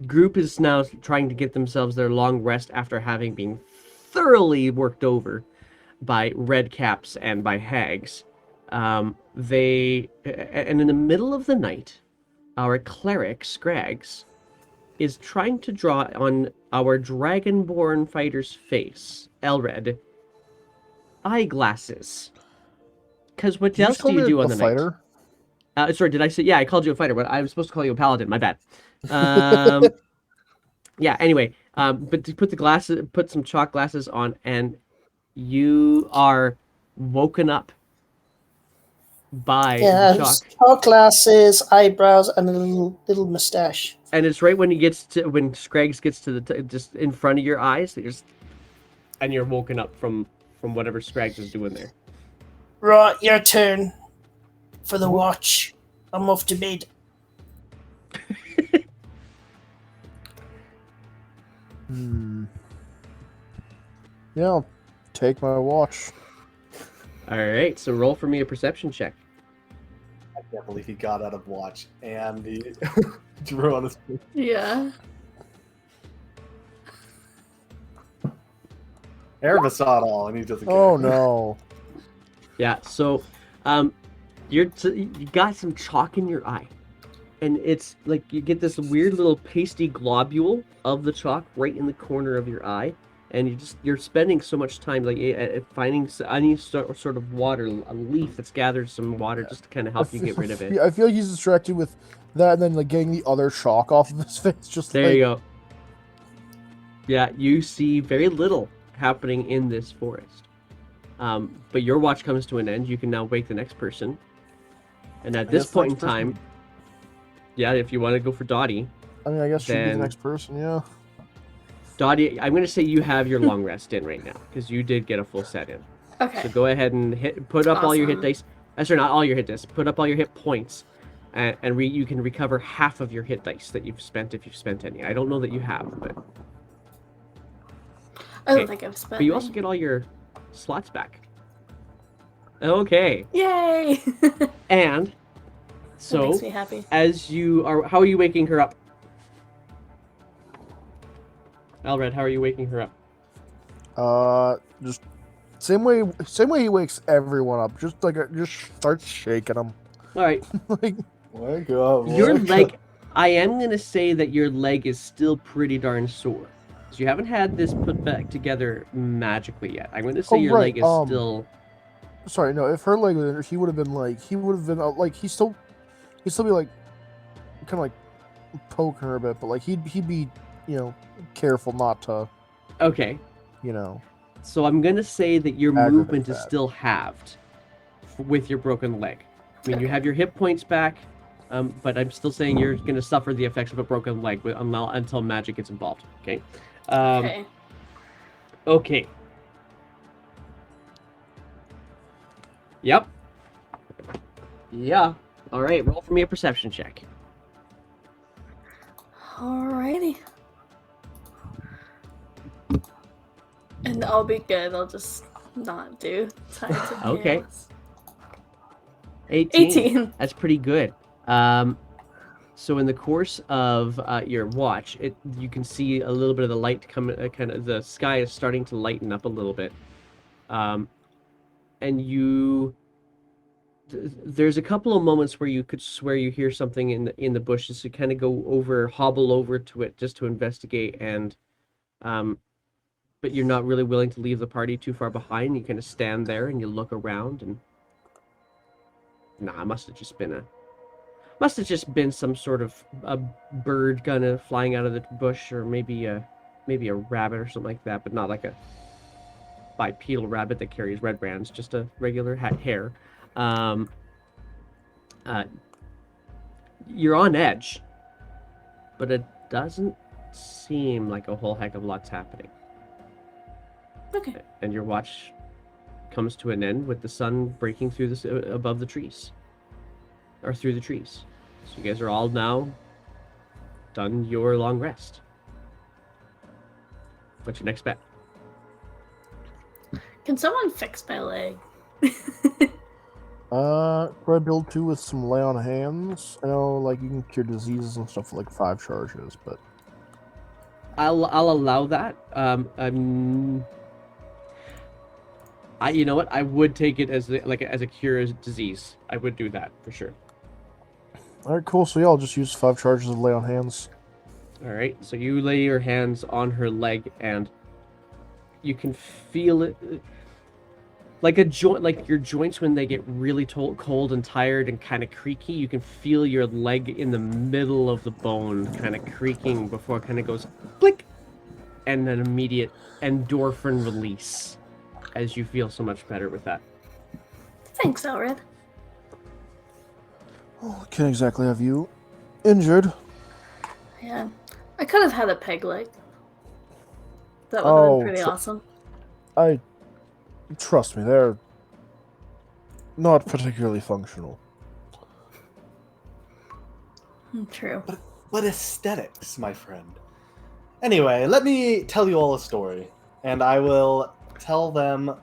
group is now trying to get themselves their long rest after having been thoroughly worked over by red caps and by hags. And in the middle of the night, our cleric, Scraggs, is trying to draw on our dragonborn fighter's face, Elred, eyeglasses. Because what Did you else just call do you me do a on the night? fighter? Sorry, did I say? Yeah, I called you a fighter, but I was supposed to call you a paladin. My bad. Yeah. Anyway, but to put the glasses, put some chalk glasses on, and you are woken up by the Yes, chalk, chalk glasses, eyebrows, and a little mustache. and it's right when Scraggs gets to just in front of your eyes, and you're woken up from whatever Scraggs is doing there. Right, your turn for the watch. I'm off to bed. Yeah, I'll take my watch. All right, so roll for me a perception check. I can't believe he got out of watch and he drew on his face. Yeah. Erebus saw it all and he doesn't care. Oh no. Yeah, so you got some chalk in your eye, and it's like you get this weird little pasty globule of the chalk right in the corner of your eye, and you're spending so much time like finding any sort of water, a leaf that's gathered some water just to kind of help you get rid of it. I feel like he's distracted with that, and then like getting the other chalk off of his face. Just There like, you go. Yeah, you see very little happening in this forest. But your watch comes to an end. You can now wake the next person. And at this point in time, yeah, if you want to go for Dottie. I mean, I guess she'd be the then next person, yeah. Dottie, I'm going to say you have your long rest in right now, because you did get a full set in. Okay. So go ahead and put up all your hit dice. Sorry, not all your hit dice. Put up all your hit points. And you can recover half of your hit dice that you've spent if you've spent any. I don't know that you have, but... I don't think I've spent. But you also get all your slots back. Okay. Yay! And so, that makes me happy. how are you waking her up? Alred, how are you waking her up? Just same way he wakes everyone up. Just starts shaking them. All right. Like, Wake up. Your wake leg, up. I am going to say that your leg is still pretty darn sore. So you haven't had this put back together magically yet. I'm going to say your leg is still... Sorry, no, if her leg was in her, he would have been like, he'd still be like, kind of like poking her a bit, but like he'd be, careful not to. Okay. So I'm going to say that your movement is still halved with your broken leg. I mean, you have your hit points back, but I'm still saying you're going to suffer the effects of a broken leg until magic gets involved. Okay. Okay. Okay. Yep. Yeah. All right. Roll for me a perception check. Alrighty. And I'll be good. I'll just not do Tides of Okay. Chaos. 18. That's pretty good. So in the course of your watch, you can see a little bit of the light come. Kind of the sky is starting to lighten up a little bit, and there's a couple of moments where you could swear you hear something in the bushes. So kind of hobble over to it just to investigate, and but you're not really willing to leave the party too far behind. You kind of stand there and you look around, and it must have just been some sort of a bird kind of flying out of the bush, or maybe a rabbit or something like that, but not like a bipedal rabbit that carries red brands, just a regular hare. You're on edge, but it doesn't seem like a whole heck of a lot's happening. Okay. And your watch comes to an end with the sun breaking through above the trees, or through the trees. So you guys are all now done your long rest. What's your next bet? Can someone fix my leg? Could I build 2 with some lay on hands? I know, like, you can cure diseases and stuff for like 5 charges, but I'll allow that. You know what? I would take it as a cure as disease. I would do that for sure. all right, cool. So yeah, I'll just use 5 charges of lay on hands. All right. So you lay your hands on her leg, and you can feel it. like a joint, like your joints when they get really cold and tired and kind of creaky. You can feel your leg in the middle of the bone kind of creaking before it kind of goes click, and an immediate endorphin release as you feel so much better with that. Thanks, Elred. Oh, can't exactly have you injured. Yeah, I could have had a peg leg. That would have been pretty awesome. Trust me, they're not particularly functional. True. But aesthetics, my friend. Anyway, let me tell you all a story, and I will tell them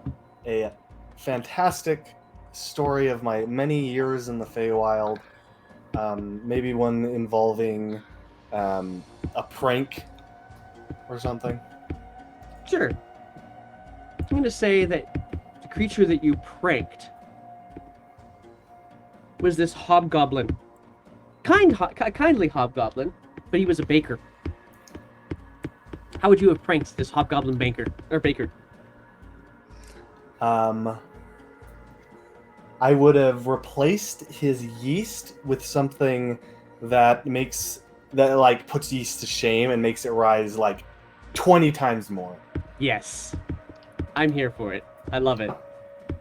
a fantastic story of my many years in the Feywild. Maybe one involving a prank or something. Sure. I'm going to say that the creature that you pranked was this hobgoblin. Kindly hobgoblin, but he was a baker. How would you have pranked this hobgoblin baker? I would have replaced his yeast with something that puts yeast to shame and makes it rise like 20 times more. Yes. I'm here for it. I love it.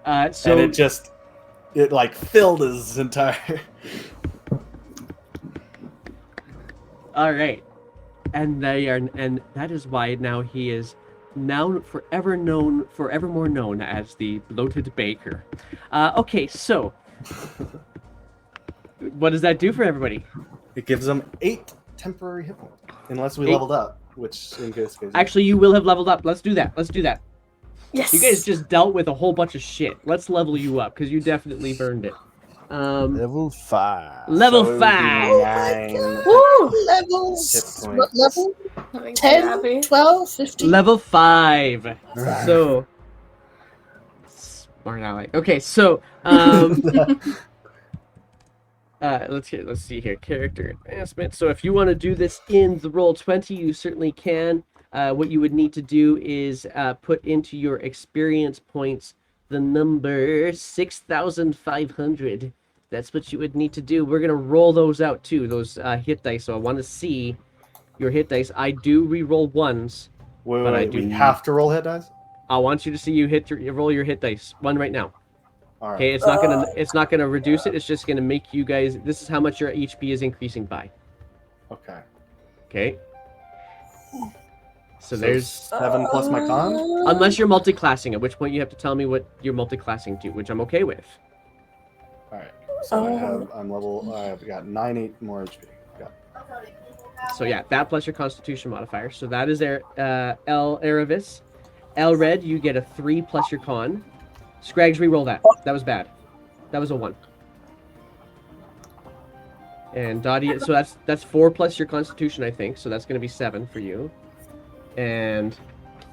And it filled his entire... All right. And that is why now he is now forevermore known as the bloated baker. Okay, so what does that do for everybody? It gives them 8 temporary hit points, unless we leveled up, which in this case... Actually, you will have leveled up. Let's do that. Yes. You guys just dealt with a whole bunch of shit. Let's level you up, because you definitely burned it. Level 5. Level So 5! it would be 9 Woo! Levels. hit What points. level? That makes me 10, happy. 12, 15? Level 5. So... Smart ally. Okay, so... let's see here. Character advancement. So if you want to do this in the Roll20, you certainly can. What you would need to do is put into your experience points the number 6,500. That's what you would need to do. We're going to roll those out too, those hit dice. So I want to see your hit dice. I do re-roll ones. Wait, we have to roll hit dice? I want you to see you roll your hit dice. One right now. All right. Okay, it's not gonna reduce it. It's just gonna make you guys. This is how much your HP is increasing by. Okay. Okay. So there's 7 plus my con? unless you're multi-classing, at which point you have to tell me what you're multi-classing to, which I'm okay with. Alright. So I've got 8 more HP. So yeah, that plus your Constitution modifier. So that is El Aravis. Elred, you get a 3 plus your con. Scraggs, re-roll that. That was bad. That was a 1. And Dottie, so that's 4 plus your Constitution, I think. So that's going to be 7 for you. And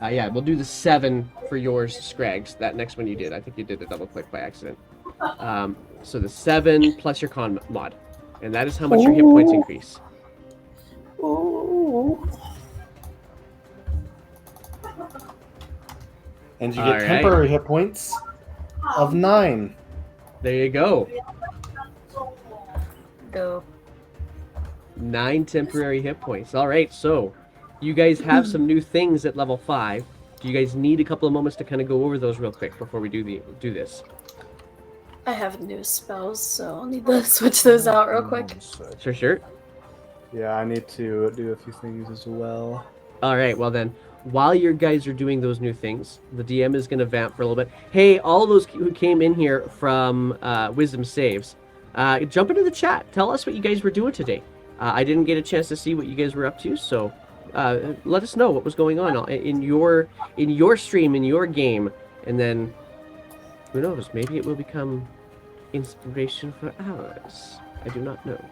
yeah, we'll do the 7 for yours, Scraggs. That next one you did. I think you did a double click by accident. So the 7 plus your con mod. And that is how much your hit points increase. Ooh. And you get temporary hit points of 9. There you go. Go. 9 temporary hit points. All right, so you guys have some new things at level 5. Do you guys need a couple of moments to kind of go over those real quick before we do this? I have new spells, so I'll need to switch those out real quick. Sure. Yeah, I need to do a few things as well. All right, well then, while you guys are doing those new things, the DM is going to vamp for a little bit. Hey, all those who came in here from Wisdom Saves, jump into the chat. Tell us what you guys were doing today. I didn't get a chance to see what you guys were up to, so let us know what was going on in your stream, in your game, and then who knows? Maybe it will become inspiration for ours. I do not know.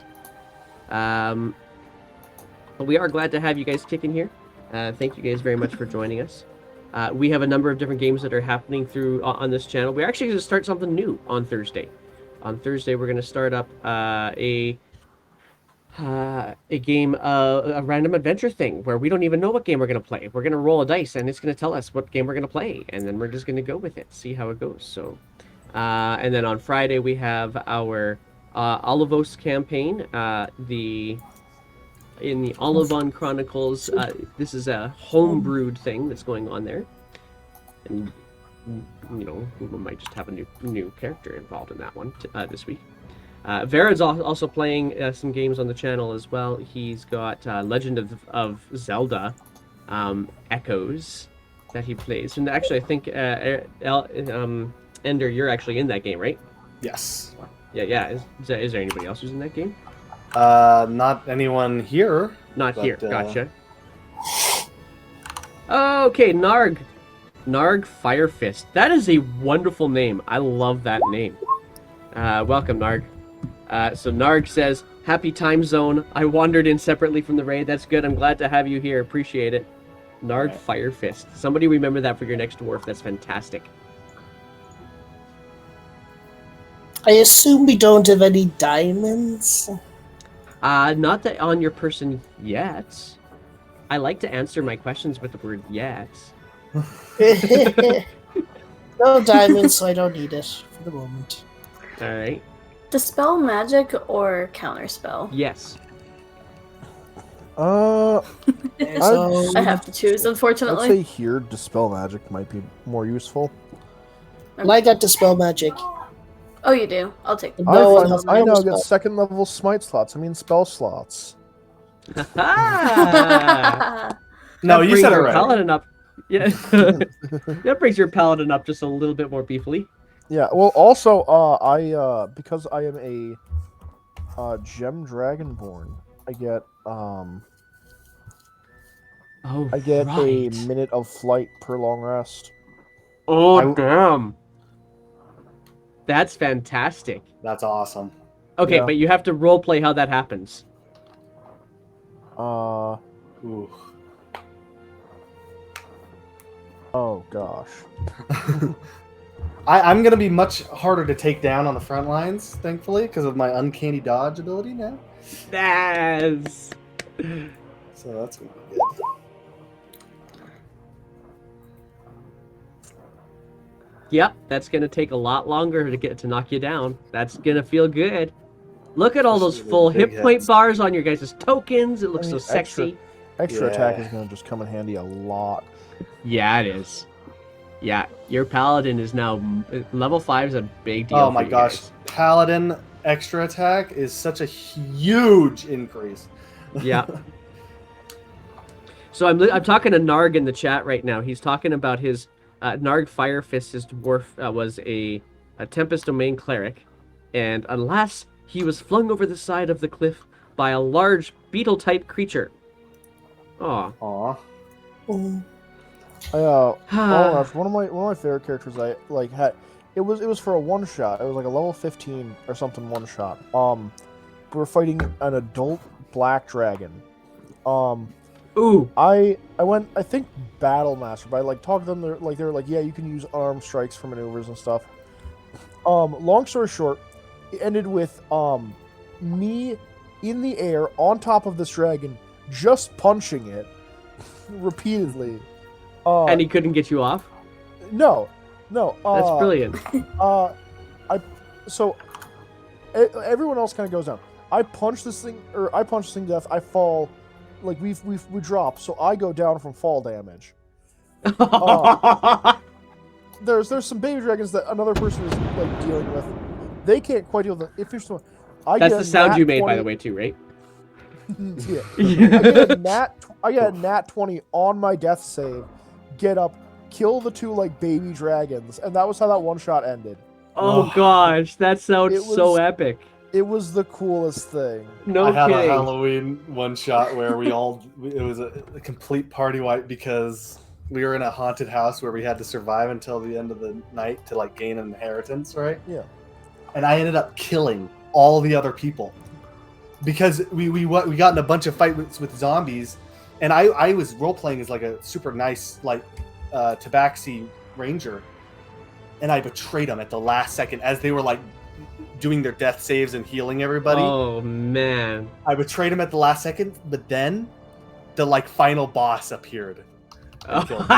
But we are glad to have you guys kicking here. Thank you guys very much for joining us. We have a number of different games that are happening through on this channel. We're actually going to start something new on Thursday. On Thursday, we're going to start up a game, a random adventure thing where we don't even know what game we're gonna play. We're gonna roll a dice, and it's gonna tell us what game we're gonna play, and then we're just gonna go with it, see how it goes. So, and then on Friday we have our Olivos campaign. In the Olivon Chronicles, this is a homebrewed thing that's going on there, and we might just have a new character involved in that one this week. Verad's also playing some games on the channel as well. He's got Legend of Zelda Echoes that he plays. And actually, I think, Ender, you're actually in that game, right? Yes. Yeah. Is there anybody else who's in that game? Not anyone here. Not here. Gotcha. Okay, Narg. Narg Firefist. That is a wonderful name. I love that name. Welcome, Narg. So Narg says, happy time zone. I wandered in separately from the raid. That's good. I'm glad to have you here. Appreciate it. Narg Firefist. Somebody remember that for your next dwarf. That's fantastic. I assume we don't have any diamonds. Not that on your person yet. I like to answer my questions with the word yet. No diamonds, so I don't need it for the moment. All right. Dispel magic or counterspell? Yes. So, I have to choose, I'd unfortunately. say here, Dispel Magic might be more useful. and I got dispel magic. Oh, you do? I'll take them. No one has I now spell. get second level smite slots. I mean spell slots. Ah! No, That you brings said it your right. paladin up. Yeah. That brings your paladin up just a little bit more beefily. Yeah. Well, also, because I am a gem dragonborn, I get Oh, a right. minute of flight per long rest. Oh, damn. That's fantastic. That's awesome. Okay, Yeah. but you have to roleplay how that happens. Ooh. Oh gosh. I'm gonna be much harder to take down on the front lines, thankfully, because of my uncanny dodge ability now. That's... So that's gonna be good. Yep, that's gonna take a lot longer to knock you down. That's gonna feel good. Look at all those Especially the full big hit point hits. bars on your guys' tokens. It looks I mean, so sexy. Extra Yeah. attack is gonna just come in handy a lot. Yeah, it is. Yeah, your paladin is now level 5 is a big deal. Oh for my you gosh, guys. Paladin extra attack is such a huge increase. Yeah. So I'm talking to Narg in the chat right now. He's talking about his Narg Firefist. His dwarf was a Tempest Domain cleric, and alas, he was flung over the side of the cliff by a large beetle-type creature. Aw. Aw. Mm. Oh gosh, one of my favorite characters I had. It was for a one shot. It was like a level 15 or something one shot. We were fighting an adult black dragon. Ooh. I went, I think, Battle Master, but I talked to them. They were like, yeah, you can use arm strikes for maneuvers and stuff. Long story short, it ended with me in the air on top of this dragon, just punching it repeatedly. And he couldn't get you off? No. That's brilliant. Everyone else kind of goes down. I punch this thing to death. I fall, we drop, so I go down from fall damage. There's some baby dragons that another person is dealing with. They can't quite deal with it. If you're still, That's the sound you made, by the way, too, right? Yeah. I get a nat 20 on my death save. Get up, kill the two baby dragons, and that was how that one shot ended. Oh gosh, that sounds so epic. It was the coolest thing. No I had a kidding. Halloween one shot where it was a complete party wipe because we were in a haunted house where we had to survive until the end of the night to gain an inheritance, right? Yeah. And I ended up killing all the other people because we got in a bunch of fights with zombies, and I was role playing as a super nice Tabaxi ranger, and I betrayed them at the last second as they were doing their death saves and healing everybody. Oh man. I betrayed him at the last second, but then the final boss appeared and killed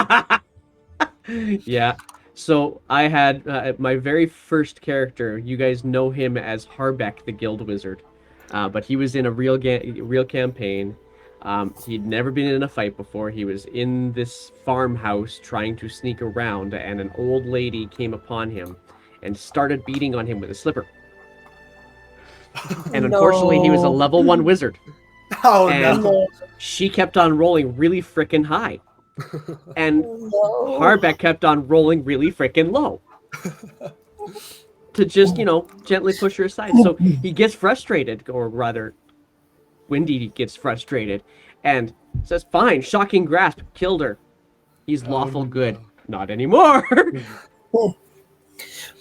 me. Yeah. So I had my very first character. You guys know him as Harbeck, the Guild Wizard, but he was in a real campaign. He'd never been in a fight before. He was in this farmhouse trying to sneak around, and an old lady came upon him and started beating on him with a slipper. And unfortunately, he was a level 1 wizard. Oh And no! she kept on rolling really freaking high. And No. Harbeck kept on rolling really freaking low. To just, gently push her aside. So he gets frustrated, or rather, Windy gets frustrated, and says, fine, shocking grasp, killed her. He's lawful good. Not anymore.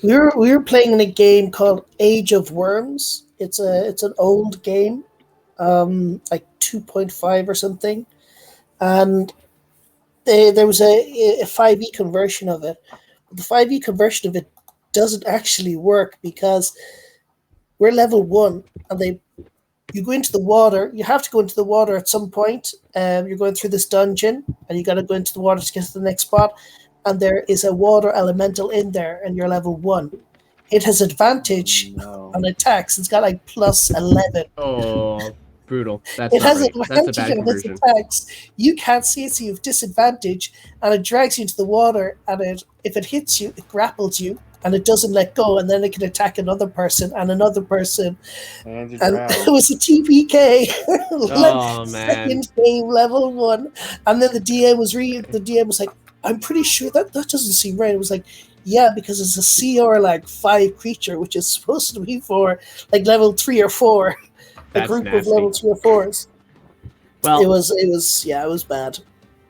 We were playing in a game called Age of Worms. It's an old game, like 2.5 or something, and there was a 5e conversion of it. The 5e conversion of it doesn't actually work because we're level 1, and you go into the water. You have to go into the water at some point. You're going through this dungeon, and you got to go into the water to get to the next spot. And there is a water elemental in there, and you're level 1. It has advantage on attacks. It's got like plus 11. Oh, brutal. That's It not has right. That's a advantage bad on its conversion. attacks. You can't see it, so you have disadvantage, and it drags you into the water. And if it hits you, it grapples you, and it doesn't let go. And then it can attack another person and another person. And And it was a TPK. Oh, man. Second game, level 1, and then the DM was like, I'm pretty sure that doesn't seem right. It was like, yeah, because it's a CR like 5 creature, which is supposed to be for like level 3 or 4. A That's group of nasty. level 3 or 4s. Well, It was bad.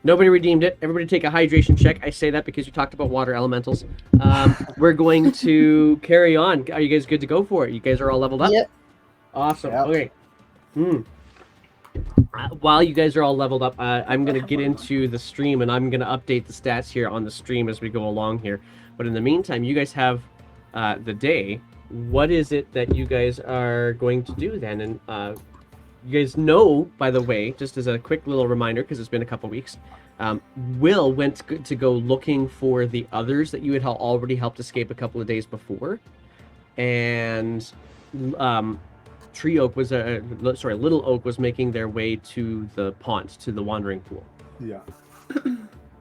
nobody redeemed it. Everybody take a hydration check. I say that because you talked about water elementals. We're going to carry on. Are you guys good to go for it? You guys are all leveled up? Yep. Awesome. Yep. Okay. While you guys are all leveled up, I'm going to get into the stream, and I'm going to update the stats here on the stream as we go along here. But in the meantime, you guys have the day. What is it that you guys are going to do then? And you guys know, by the way, just as a quick little reminder, because it's been a couple weeks, Will went to go looking for the others that you had already helped escape a couple of days before. And Little Oak was making their way to the pond, to the wandering pool. Yeah,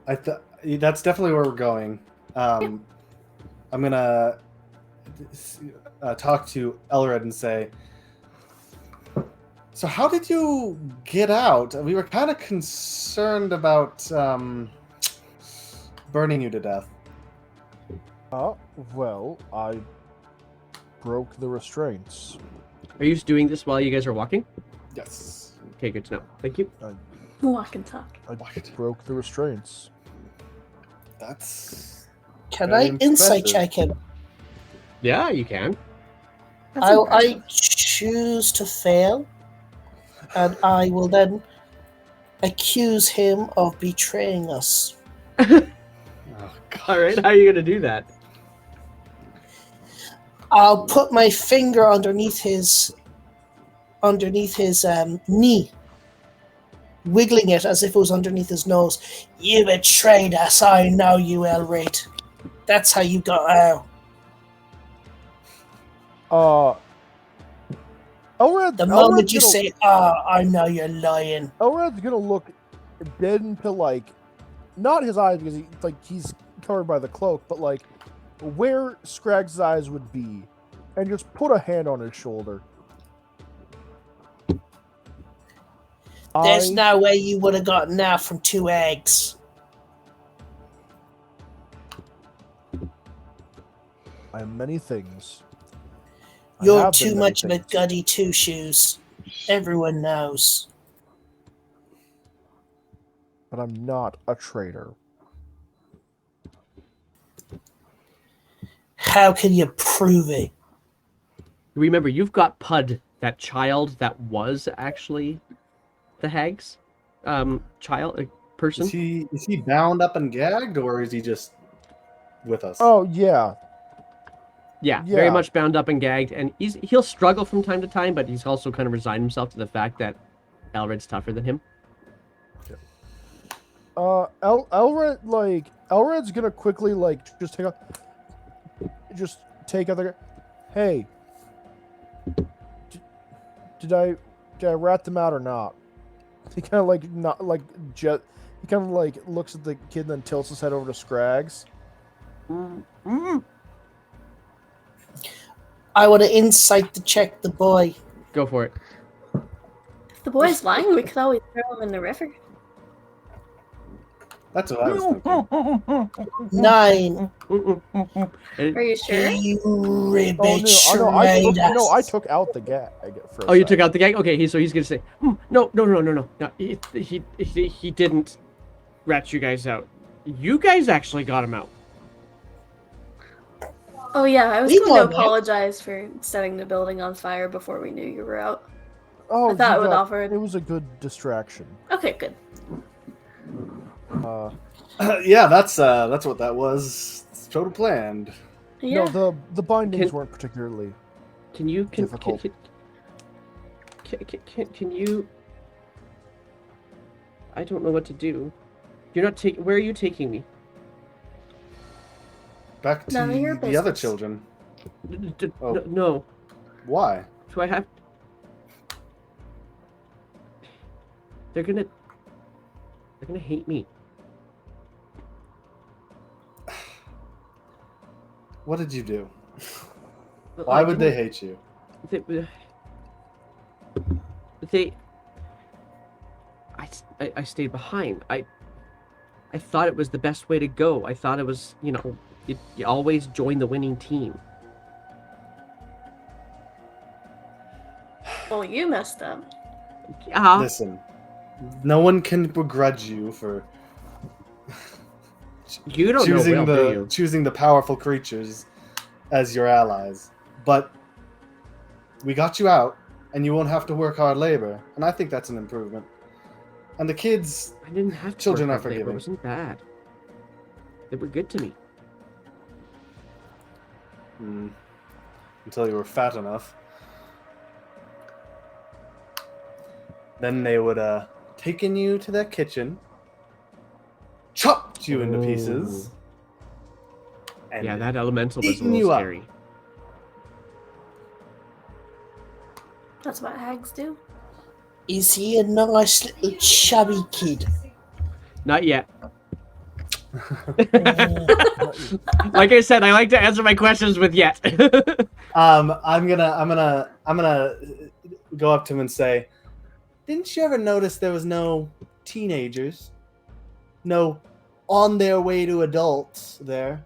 that's definitely where we're going. I'm gonna talk to Elred and say, so how did you get out? We were kind of concerned about burning you to death. Well, I broke the restraints. Are you just doing this while you guys are walking? Yes. Okay, good to know. Thank you. Walk and talk. I What? broke the restraints. That's Can very I insight impressive. check him? Yeah, you can. That's I impressive. choose to fail, and I will then accuse him of betraying us. Oh, God. All right, how are you going to do that? I'll put my finger underneath his knee, wiggling it as if it was underneath his nose. You betrayed us. I know you, Elrate. That's how you got out. Elred, The moment you Elred's say, I know you're lying. Elred's gonna look dead into not his eyes because he's covered by the cloak, but where Scraggs' eyes would be, and just put a hand on his shoulder. There's no way you would have gotten out from 2 eggs. I am many things. I You're have too been many much of a things. goody two-shoes. Everyone knows. But I'm not a traitor. How can you prove it? Remember, you've got Pud, that child that was actually the hag's person. Is he bound up and gagged, or is he just with us? Oh yeah. Yeah, very Yeah. much bound up and gagged, and he'll struggle from time to time, but he's also kind of resigned himself to the fact that Elred's tougher than him. Elred's gonna quickly just take out the. Hey, did I rat them out or not? He kind of not jet. He kind of looks at the kid and then tilts his head over to Scraggs. I want to insight to check the boy. Go for it. If the boy's lying, we could always throw him in the river. That's what I was thinking. 9. Are you sure? You Oh ribbit no! I traitor. took out the gag. For a Oh, you sec. took out the gag? Okay, so he's gonna say, no. He didn't rat you guys out. You guys actually got him out. Oh yeah, I was We going to won, right? apologize for setting the building on fire before we knew you were out. Oh, I thought you it would got- offer- It was a good distraction. Okay, good. Yeah, that's what that was. It's total planned. Yeah. No, the bindings Can- weren't particularly. Can you Difficult. can you? I don't know what to do. You're not taking. Where are you taking me? Back to None of your the other business. children. Oh. No. Why? Do I have? They're gonna hate me. What did you do? Why would they hate you? They I stayed behind. I thought it was the best way to go. I thought it was, you always join the winning team. Well, you messed up. Yeah. Listen, no one can begrudge you for You don't know Will, do you? choosing the powerful creatures as your allies. But we got you out, and you won't have to work hard labor, and I think that's an improvement. And the kids, I didn't have to Children work are hard labor. forgiving. It wasn't bad. They were good to me. until you were fat enough, then they would taken you to their kitchen, chopped you into pieces, and Yeah, that elemental was a eating little you up. scary. That's what hags do. Is he a nice little chubby kid? Not yet. Uh, Like I said, I like to answer my questions with yet. I'm gonna go up to him and say, didn't you ever notice there was no teenagers, no on their way to adults there?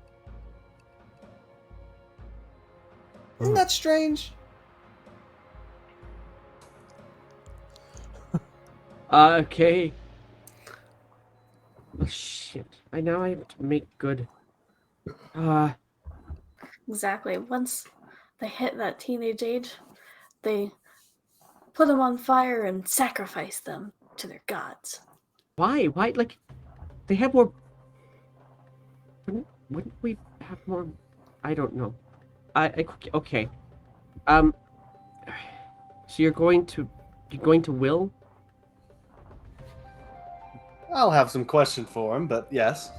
Isn't that strange? Okay. Oh, shit. I have to make good. Exactly. Once they hit that teenage age, they put them on fire and sacrifice them to their gods. Why? Why? Like, they have more. Wouldn't we have more? I don't know. Okay. So you're going to Will? I'll have some question for him, but yes.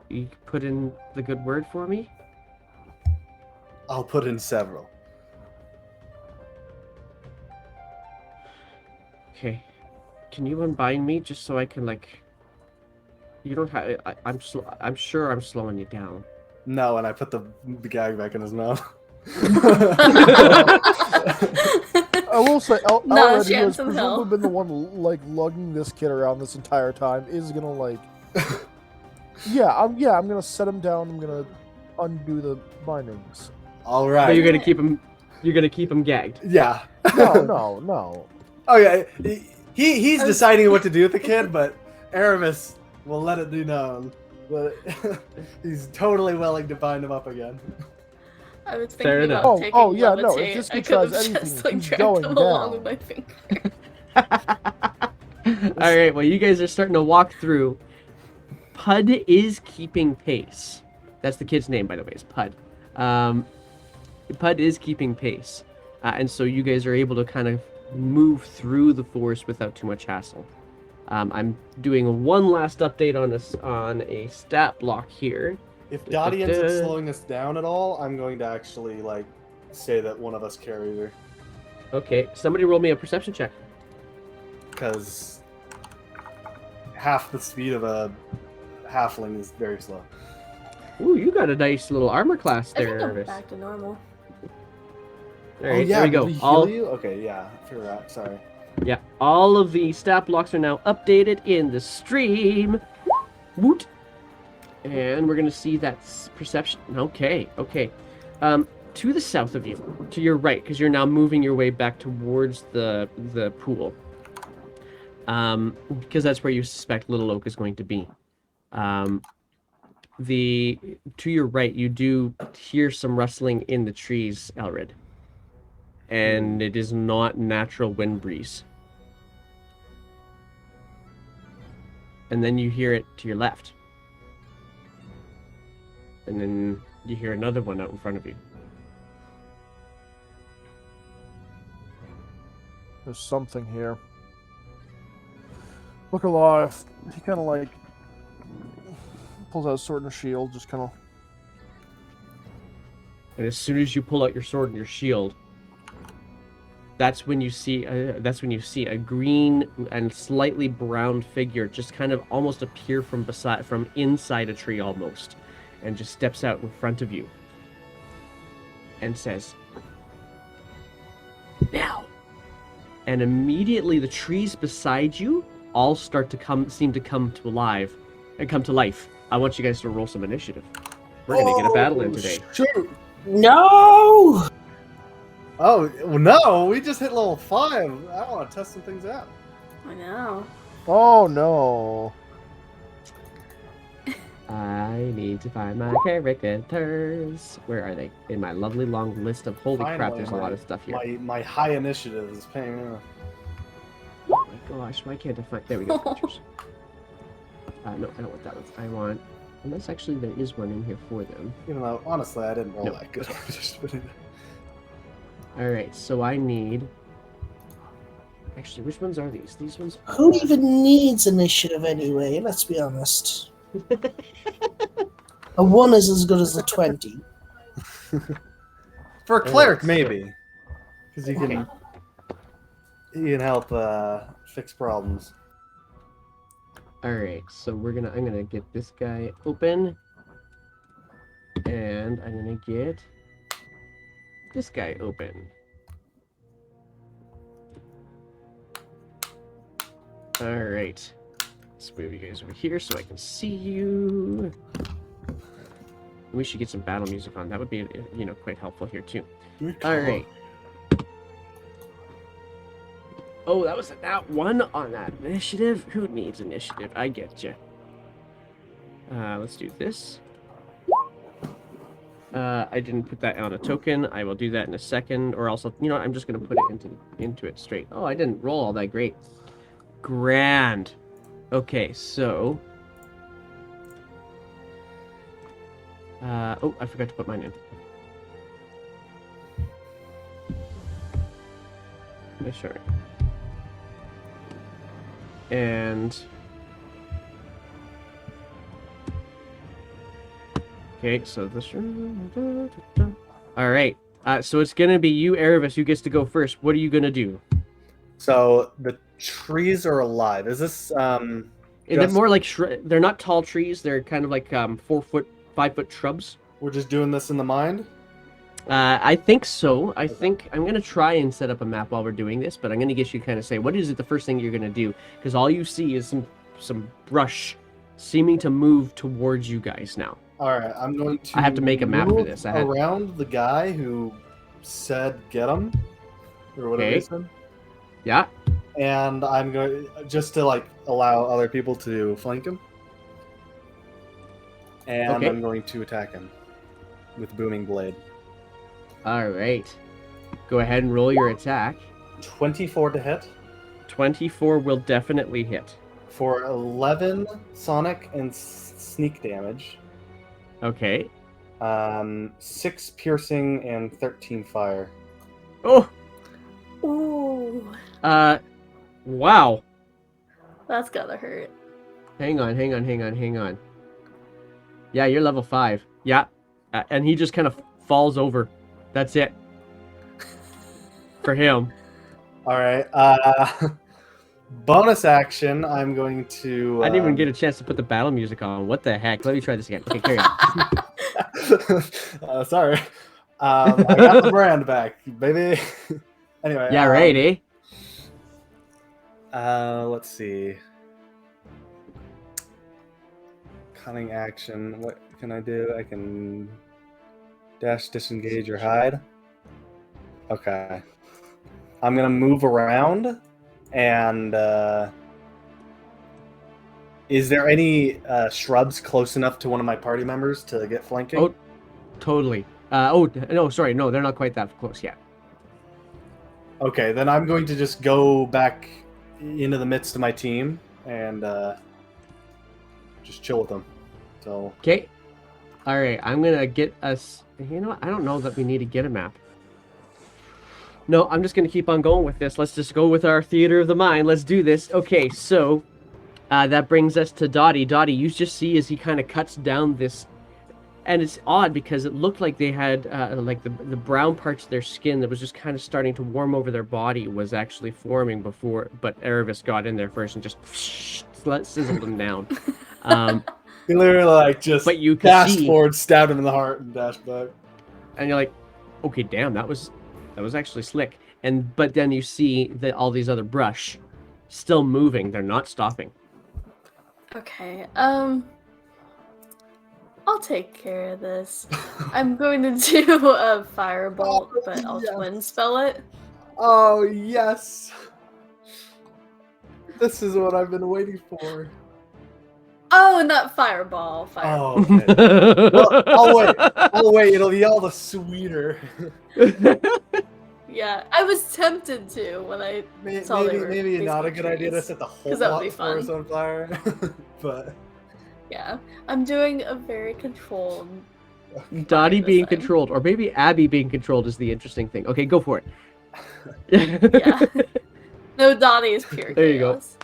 You put in the good word for me? I'll put in several. Okay. Can you unbind me just so I can You don't have. I'm sure I'm slowing you down. No, and I put the gag back in his mouth. I will say, No Elred, who chance has in hell. presumably been the one lugging this kid around this entire time, is gonna I'm gonna set him down. I'm gonna undo the bindings. All But right. you're gonna keep him. You're gonna keep him gagged. Yeah. No. Oh yeah. He's deciding what to do with the kid, but Aramis will let it be known. But he's totally willing to bind him up again. I was Fair thinking enough. about taking Oh, yeah, no, if levitate. this I kid could have tries anything, just he's dragged going him along down. with my finger. All right. Well, you guys are starting to walk through. Pud is keeping pace. That's the kid's name, by the way, is Pud. Pud is keeping pace. And so you guys are able to kind of move through the forest without too much hassle. I'm doing one last update on a stat block here. If Dottie ends up slowing us down at all, I'm going to actually like say that one of us carried her. Okay, somebody roll me a perception check. Because half the speed of a halfling is very slow. Ooh, you got a nice little armor class I there, think I'm Irvis. back to normal. All right, there we go. Did we heal you? Okay, yeah, I forgot. Sorry. Yeah, all of the stat blocks are now updated in the stream. Woot! And we're gonna see that perception. Okay. To the south of you, to your right, because you're now moving your way back towards the pool. Because that's where you suspect Little Oak is going to be. To your right, you do hear some rustling in the trees, Elred. And it is not natural wind breeze. And then you hear it to your left. And then you hear another one out in front of you. There's something here. Look alive. He kind of like pulls out his sword and a shield, just kind of. And as soon as you pull out your sword and your shield, that's when you see a green and slightly brown figure just kind of almost appear from inside a tree almost, and just steps out in front of you and says, "Now." And immediately the trees beside you all start to seem to come to life. I want you guys to roll some initiative. We're gonna get a battle in today. Shoot! No! Oh no, we just hit level 5. I want to test some things out. I know. Oh no! I need to find my characters. Where are they? In my lovely long list of holy crap, Finally, there's a lot of stuff here. My high initiative is paying off. Oh my gosh, why can't I find... There we go, pictures. No, I don't want that one. I want... Unless actually there is one in here for them. Even though, honestly, I didn't roll No. that good. Just putting it- Alright, so I need... Actually, which ones are these? These ones... Who even needs initiative anyway? Let's be honest. A 1 is as good as a 20. For a cleric, so- maybe. Because you Okay. can help fix problems. Alright, so I'm gonna get this guy open. And I'm gonna get this guy open. Alright. Let's move you guys over here so I can see you. We should get some battle music on. That would be, quite helpful here too. Alright. Oh, that was that one on that initiative. Who needs initiative? I get you. Let's do this. I didn't put that on a token. I will do that in a second, or else, I'm just gonna put it into it straight. Oh, I didn't roll all that great. Grand. Okay, so. Oh, I forgot to put mine in. Yeah, sure. And okay, so this. All right. So it's gonna be you, Erebus, who gets to go first. What are you gonna do? So the trees are alive. Is this They're more like they're not tall trees. They're kind of like 4 foot, 5 foot shrubs. We're just doing this in the mind? I think so. I think I'm gonna try and set up a map while we're doing this, but I'm gonna get you to kind of say what is it the first thing you're gonna do, because all you see is some brush seeming to move towards you guys now. All right, I'm going to. I have to make a map for move this. around the guy who said "get him" or whatever he Okay. said, Yeah. and I'm going just to like allow other people to flank him, and Okay. I'm going to attack him with booming blade. All right. Go ahead and roll your attack. 24 to hit 24 will definitely hit. for 11 sonic and sneak damage. Okay. 6 piercing and 13 fire. Oh. Ooh, Wow. that's gotta hurt. Hang on. Yeah, you're level 5. Yeah. And he just kind of falls over. That's it. For him. All right. Bonus action. I'm going to. I didn't even get a chance to put the battle music on. What the heck? Let me try this again. Okay, carry on. Sorry. I got the brand back, baby. Anyway. Yeah, right, eh? Let's see. Cunning action. What can I do? I can dash, disengage, or hide. Okay. I'm gonna move around, and is there any shrubs close enough to one of my party members to get flanking? Oh, totally. No, sorry. No, they're not quite that close yet. Okay, then I'm going to just go back into the midst of my team and just chill with them. So. Okay. All right. I'm going to get us... You know what? I don't know that we need to get a map. No, I'm just going to keep on going with this. Let's just go with our theater of the mind. Let's do this. Okay, so that brings us to Dottie. Dottie, you just see as he kind of cuts down this... And it's odd because it looked like they had like the brown parts of their skin that was just kind of starting to warm over their body was actually forming before, but Erebus got in there first and just sizzled them down. He literally like just but you dashed forward, stabbed him in the heart, and dashed back. And you're like, okay, damn, that was actually slick. But then you see that all these other brush still moving; they're not stopping. Okay. I'll take care of this. I'm going to do a firebolt, but I'll twin spell it. Oh, yes. This is what I've been waiting for. Oh, not fireball. Fireball. Oh, okay. Well, I'll wait. It'll be all the sweeter. Yeah, I was tempted to when I saw they were maybe not a good idea to trees. set the whole that would lot be of forest fun. on fire. But Yeah, I'm doing a very controlled. Dottie being time. controlled, or maybe Abby being controlled is the interesting thing. Okay, go for it. Yeah. No, Dottie is pure There you go. chaos.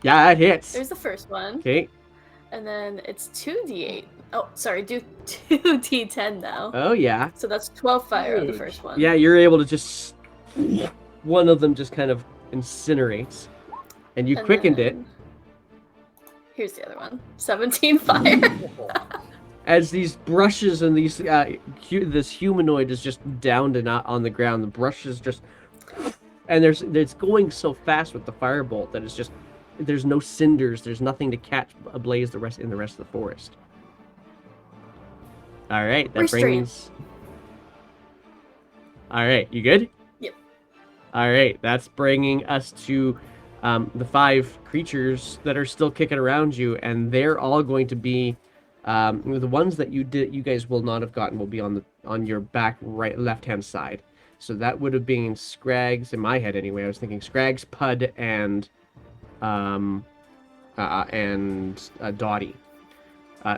Yeah, that hits. There's the first one. Okay. And then it's 2d8. Oh, sorry, do 2d10 now. Oh, yeah. So that's 12 fire on the first one. Yeah, you're able to just... One of them just kind of incinerates. And you quickened it. Here's the other one. 17 fire. As these brushes and these this humanoid is just downed and out on the ground. The brushes just... And it's going so fast with the firebolt that it's just... There's no cinders. There's nothing to catch ablaze in the rest of the forest. All right, that brings... All right, you good? Yep. All right, that's bringing us to the 5 creatures that are still kicking around you, and they're all going to be the ones that you guys will not have gotten will be on your back left-hand side. So that would have been Scraggs in my head anyway. I was thinking Scraggs, Pud, and Dottie.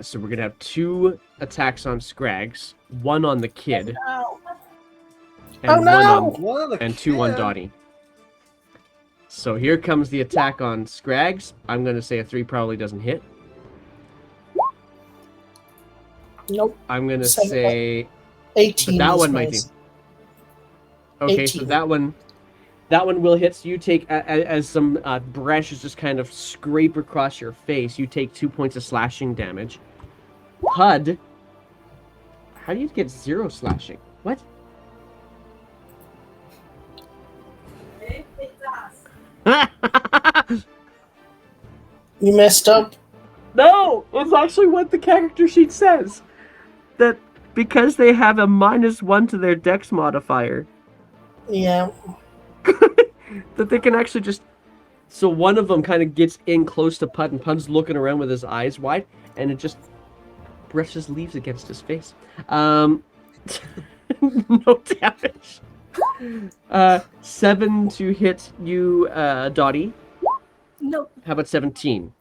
So we're gonna have 2 attacks on Scraggs, 1 on the kid, and and 2 on Dottie. So here comes the attack on Scraggs. I'm gonna say a 3 probably doesn't hit. Nope. I'm gonna say 18. That one might be. Okay, 18. So that one will hit. So you take as some brushes just kind of scrape across your face. You take 2 points of slashing damage. Pud, how do you get 0 slashing? What? You messed up. No, it's actually what the character sheet says. That because they have a -1 to their dex modifier. Yeah. That they can actually just... So one of them kind of gets in close to Pud, and Pud's looking around with his eyes wide, and it just brushes leaves against his face. No damage. 7 to hit you, Dottie. Nope. How about 17?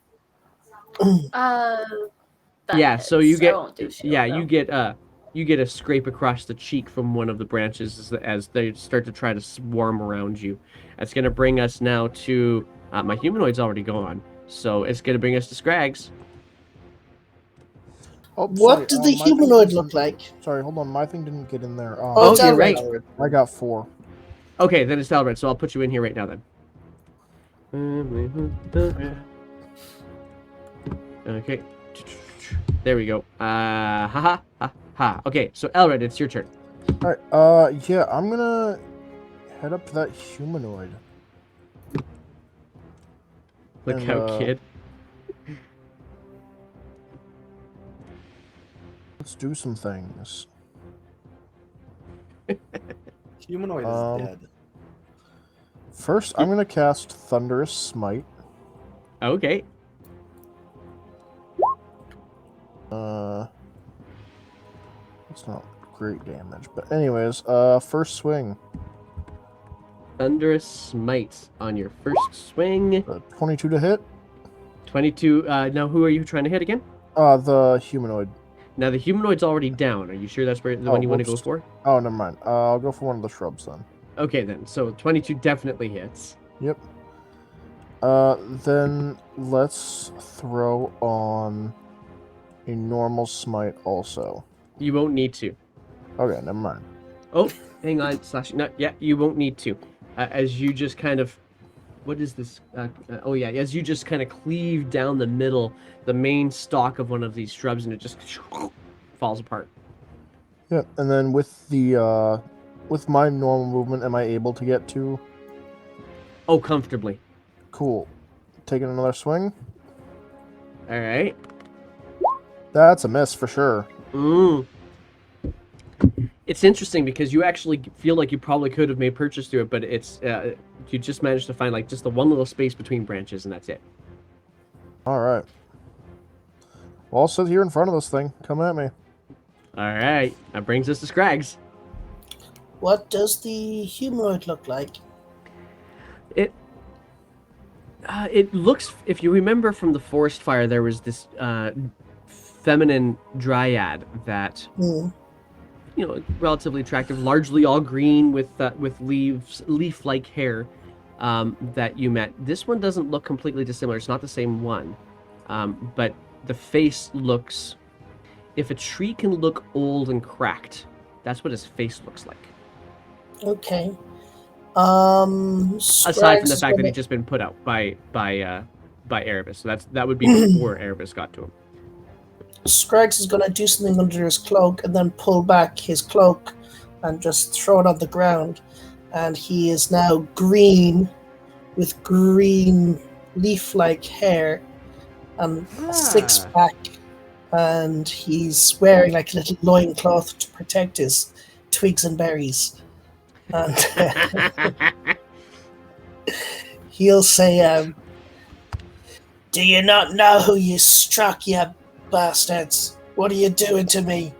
That Yeah, so hits. you I get won't do shield, yeah, though. you get a scrape across the cheek from one of the branches as they start to try to swarm around you. That's gonna bring us now to my humanoid's already gone, so it's gonna bring us to Scraggs. Oh, What sorry, does the my thing humanoid doesn't- look like? Sorry, hold on. My thing didn't get in there. Oh, it's you're Elred. right. I got 4. Okay, then it's Talbert, so I'll put you in here right now then. Okay. There we go. Ha ha ha. Okay, so Elred, it's your turn. All right. Yeah, I'm gonna head up to that humanoid. Look And, out, kid. Let's do some things. Humanoid Um, is dead. First, I'm gonna cast Thunderous Smite. Okay. It's not great damage, but anyways, first swing, Thunderous Smite on your first swing. 22 to hit. 22. Now, who are you trying to hit again? The humanoid. Now, the humanoid's already down. Are you sure that's the one you want to go whoops. for? Oh, never mind. I'll go for one of the shrubs then. Okay, then. So, 22 definitely hits. Yep. Then let's throw on a normal smite also. You won't need to. Okay, never mind. Oh, hang on. No, yeah, you won't need to. As you just kind of... What is this? Oh, yeah. As you just kind of cleave down the middle, the main stalk of one of these shrubs, and it just falls apart. Yeah, and then with the with my normal movement, am I able to get to? Oh, comfortably. Cool. Taking another swing. All right. That's a miss for sure. It's interesting because you actually feel like you probably could have made purchase through it, but it's you just managed to find like just the one little space between branches, and that's it. All right. Well, I'll sit here in front of this thing. Come at me. All right, that brings us to Scraggs. What does the humanoid look like? It looks, if you remember from the forest fire, there was this feminine dryad that relatively attractive, largely all green with leaf-like hair that you met. This one doesn't look completely dissimilar. It's not the same one, but the face looks. If a tree can look old and cracked, that's what his face looks like. Okay. Aside from the fact that he'd just been put out by Erebus, so that would be before Erebus got to him. Scraggs is going to do something under his cloak and then pull back his cloak and just throw it on the ground. And he is now green with green leaf-like hair and a six-pack. And he's wearing like a little loincloth to protect his twigs and berries. And he'll say, "Do you not know who you struck, you bastards? What are you doing to me?"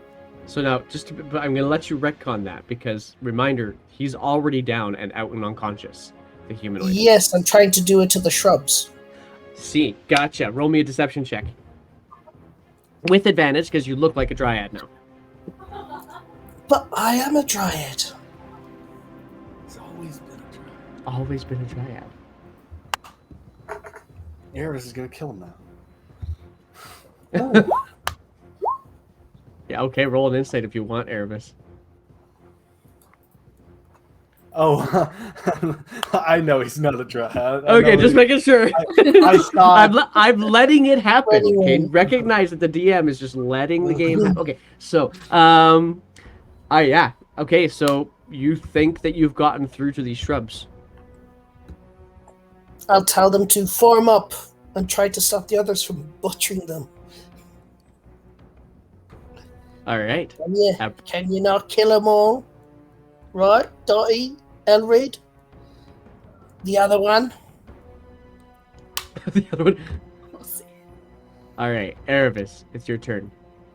So now, I'm going to let you retcon that because, reminder, he's already down and out and unconscious, the humanoid. Yes, I'm trying to do it to the shrubs. See, gotcha. Roll me a deception check. With advantage, because you look like a dryad now. But I am a dryad. It's always been a dryad. Always been a dryad. Erebus is gonna kill him now. Yeah, okay, roll an insight if you want, Erebus. Oh, I know he's not a dryad. Okay, just making sure. I thought. I'm letting it happen. Okay, Anyway. recognize that the DM is just letting the game happen. Okay, so, yeah. Okay, so you think that you've gotten through to these shrubs. I'll tell them to form up and try to stop the others from butchering them. All right. Can you not kill them all? Right, Dottie, Elred? The other one? The other one. We'll see. All right, Erebus, it's your turn.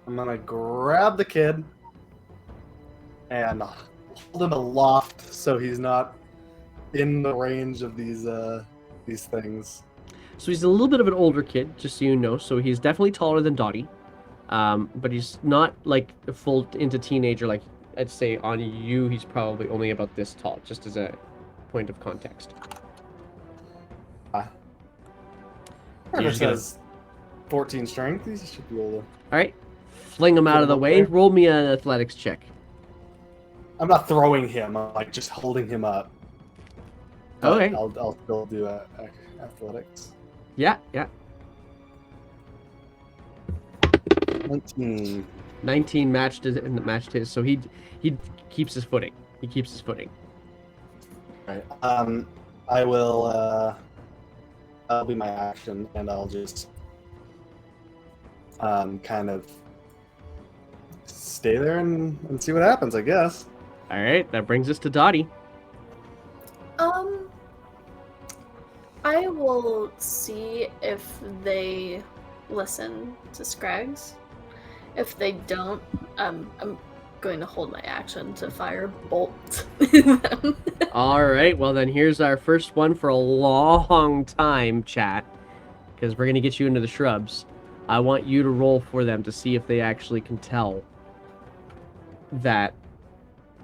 I'm gonna grab the kid and hold him aloft so he's not in the range of these things. So he's a little bit of an older kid, just so you know. So he's definitely taller than Dottie. but he's not like full into teenager. Like I'd say on you, he's probably only about this tall, just as a point of context. Carter just gonna- says 14 strength. He should be able to. All right, fling him out Put of the him up way. there. Roll me an athletics check. I'm not throwing him. I'm like just holding him up. But Okay. I'll still do athletics. Yeah. 19. 19 matched his, so he keeps his footing. Right. I will. That'll be my action, and I'll just kind of stay there and see what happens. I guess. All right, that brings us to Dottie. I will see if they listen to Scraggs. If they don't, I'm going to hold my action to fire bolt them. All right, well then here's our first one for a long time, chat, because we're gonna get you into the shrubs. I want you to roll for them to see if they actually can tell that.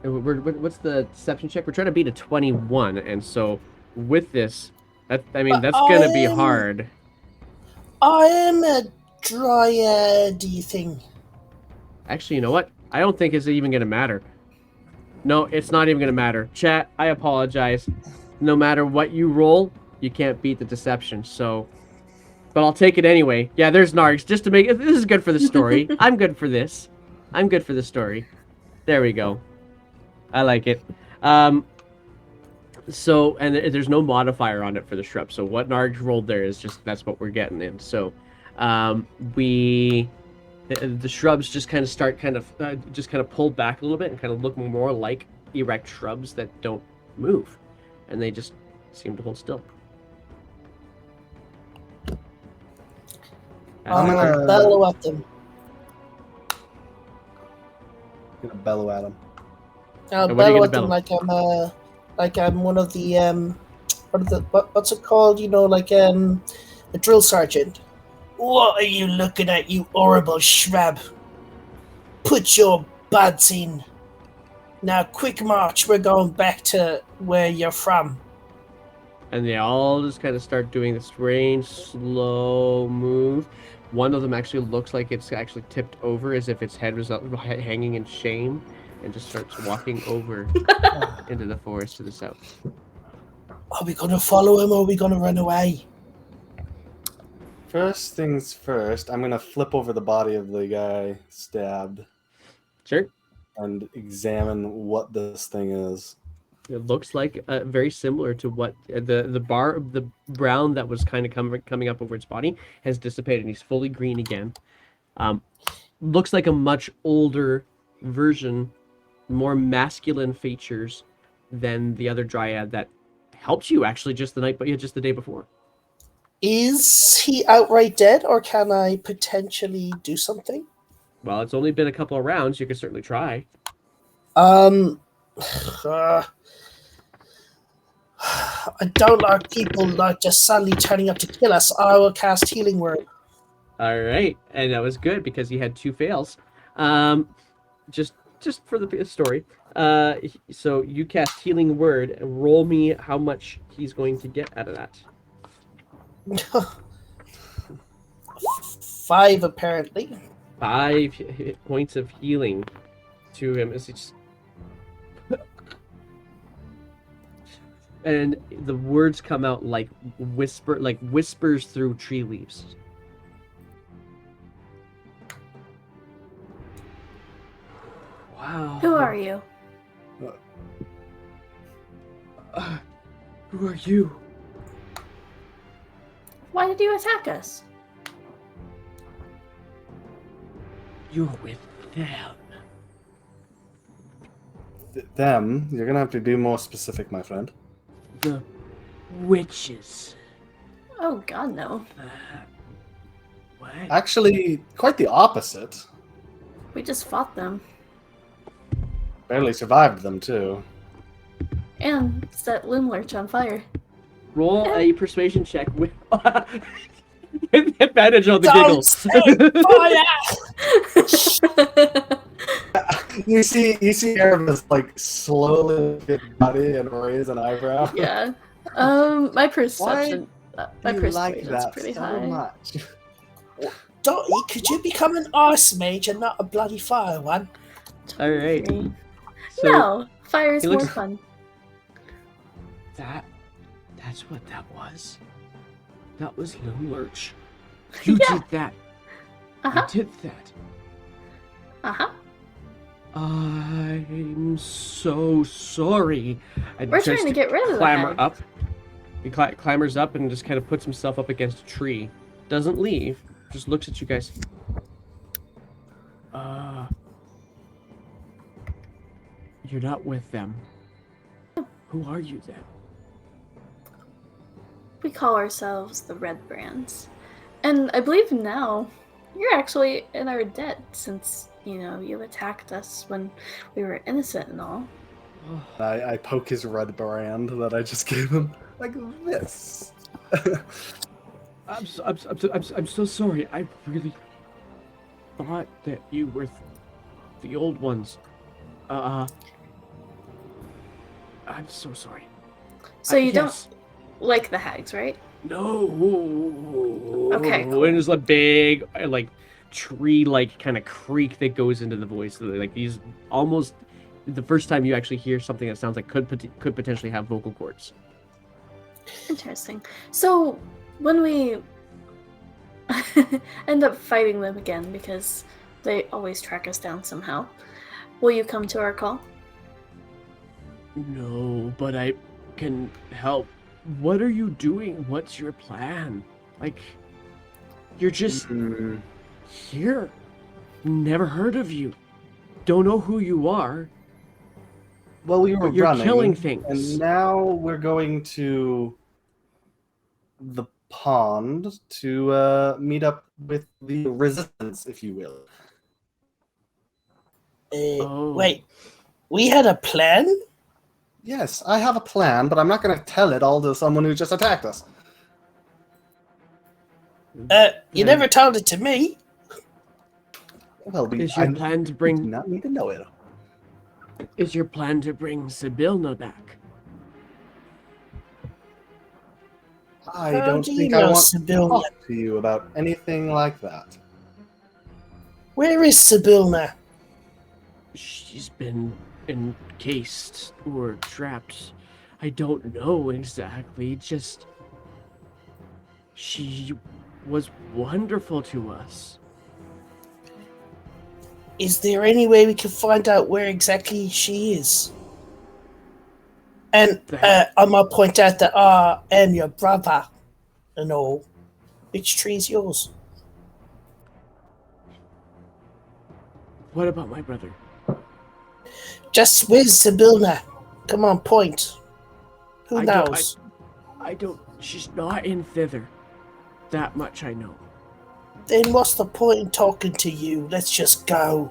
What's the deception check? We're trying to beat a 21, and so with this, that's gonna be hard. I am a dryad-y thing. Actually, you know what? I don't think it's even gonna matter. No, it's not even gonna matter. Chat, I apologize. No matter what you roll, you can't beat the deception. So, but I'll take it anyway. Yeah, there's Nargs. Just to make this is good for the story. I'm good for this. I'm good for the story. There we go. I like it. So, and there's no modifier on it for the shrub. So what Narg rolled there is just, that's what we're getting in. So, the shrubs just kind of start just pull back a little bit and kind of look more like erect shrubs that don't move. And they just seem to hold still. I'm I'm gonna gonna- bellow at them. Gonna bellow at him. I'll And what are you bellow gonna at them like I'm one of the what's it called? You know, like a drill sergeant. What are you looking at, you horrible shrub? Put your buds in. Now, quick march. We're going back to where you're from. And they all just kind of start doing this strange, slow move. One of them actually looks like it's actually tipped over as if its head was hanging in shame, and just starts walking over into the forest to the south. Are we going to follow him or are we going to run away? First things first, I'm gonna flip over the body of the guy stabbed Sure. and examine what this thing is. It looks like very similar to what the brown that was kind of coming up over its body has dissipated, and he's fully green again. Looks like a much older version, more masculine features than the other dryad that helped you actually just the day before. Is he outright dead or can I potentially do something? Well, it's only been a couple of rounds. You could certainly try. I don't like people like just suddenly turning up to kill us. I will cast Healing Word. All right, and that was good because he had 2 fails. Just for the story. So you cast Healing Word. Roll me how much he's going to get out of that. 5 apparently. 5 hit points of healing to him as he just... and the words come out like whispers through tree leaves. Wow. Who are you? Who are you? Why did you attack us? You're with them. Them? You're gonna have to be more specific, my friend. The witches. Oh God, no. What? Actually, quite the opposite. We just fought them Barely survived them, too. and set Loomlurch on fire. Roll a persuasion check with advantage on the Don't giggle. say fire! You see Erebus like slowly get nutty and raise an eyebrow. Yeah. My perception. My You like persuasion's that pretty so high. much. Dottie, could you become an ice mage and not a bloody fire one? All right. Three. So No, fire is he more looks- fun. that's what that was. That was Little Lurch. You Yeah. did that. Uh-huh. You did that. Uh-huh. I'm so sorry. And We're trying to get rid of the clamber hag. up. He clambers up and just kind of puts himself up against a tree. Doesn't leave. Just looks at you guys. You're not with them. Who are you then? We call ourselves the Red Brands. And I believe now you're actually in our debt since, you attacked us when we were innocent and all. I poke his red brand that I just gave him like this. I'm so sorry. I really thought that you were the old ones. I'm so sorry. So you yes. don't like the hags, right? No. Okay, cool. And there's a big, tree-like kind of creak that goes into the voice. Like these, almost the first time you actually hear something that sounds like could potentially have vocal cords. Interesting. So when we end up fighting them again, because they always track us down somehow, will you come to our call? No, but I can help. What are you doing? What's your plan? Like, you're just here. Never heard of you. Don't know who you are. Well, we were But you're running, killing things. and now we're going to the pond to meet up with the resistance, if you will. Wait, we had a plan? Yes, I have a plan, but I'm not going to tell it all to someone who just attacked us. You never told it to me. Well, Is your plan to do bring? not need to know it. Is your plan to bring Sibylna back? I How don't do you think I know want to Sibylna? talk to you about anything like that. Where is Sibylna? She's been encased or trapped. I don't know exactly. Just she was wonderful to us. Is there any way we can find out where exactly she is? And I might point out that I am your brother and all. Which tree is yours? What about my brother? Just where's Sibylna? Come on, point. Who I don't- knows? I don't. She's not in thither. That much I know. Then what's the point in talking to you? Let's just go.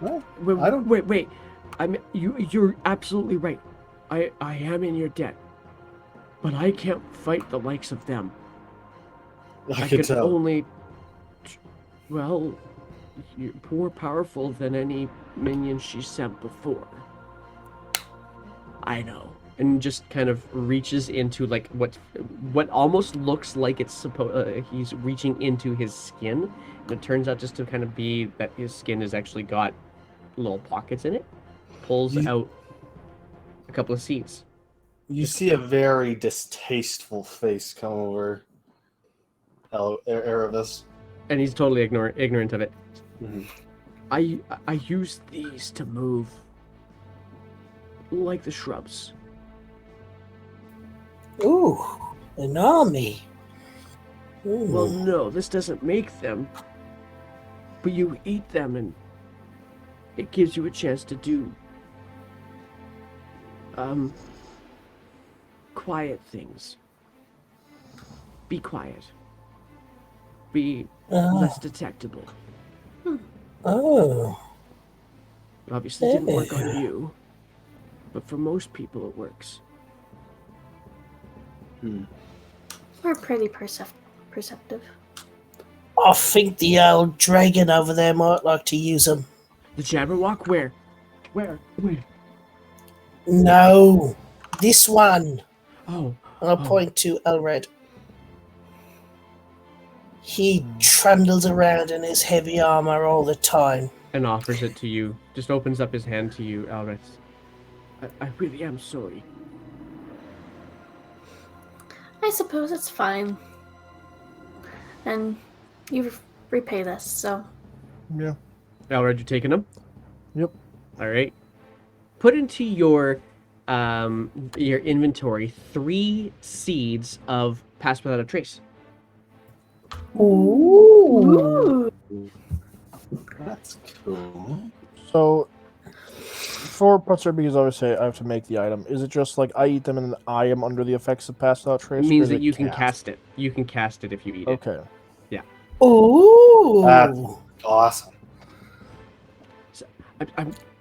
Well, Wait, I don't- wait. You're absolutely right. I am in your debt, but I can't fight the likes of them. I can can tell. only. Well, you're more powerful than any minion she sent before. I know. And just kind of reaches into like what almost looks like it's he's reaching into his skin, and it turns out just to kind of be that his skin has actually got little pockets in it. Pulls out a couple of seeds. You see a very distasteful face come over Erebus. And he's totally ignorant of it. Mhm. I use these to move like the shrubs. Ooh, an army. Ooh. Well, no, this doesn't make them. But you eat them and it gives you a chance to do quiet things. Be quiet. Be less detectable. Oh. Obviously it didn't work on you. But for most people it works. We're pretty perceptive. I think the old dragon over there might like to use them. The Jabberwock? Where? Where? No, this one. Oh. And I'll point to Elred. He trundles around in his heavy armor all the time. And offers it to you. Just opens up his hand to you, Elred. I really am sorry. I suppose it's fine. And you repay this, so. Yeah. Elred, you taking them? Yep. All right. Put into your inventory 3 seeds of Pass Without a Trace. Ooh. That's cool. So, for Putzer, because obviously I have to make the item, is it just like I eat them and I am under the effects of Pass Without Trace? It or means is that it you can cast it. You can cast it if you eat it. Okay. Ooh. Awesome.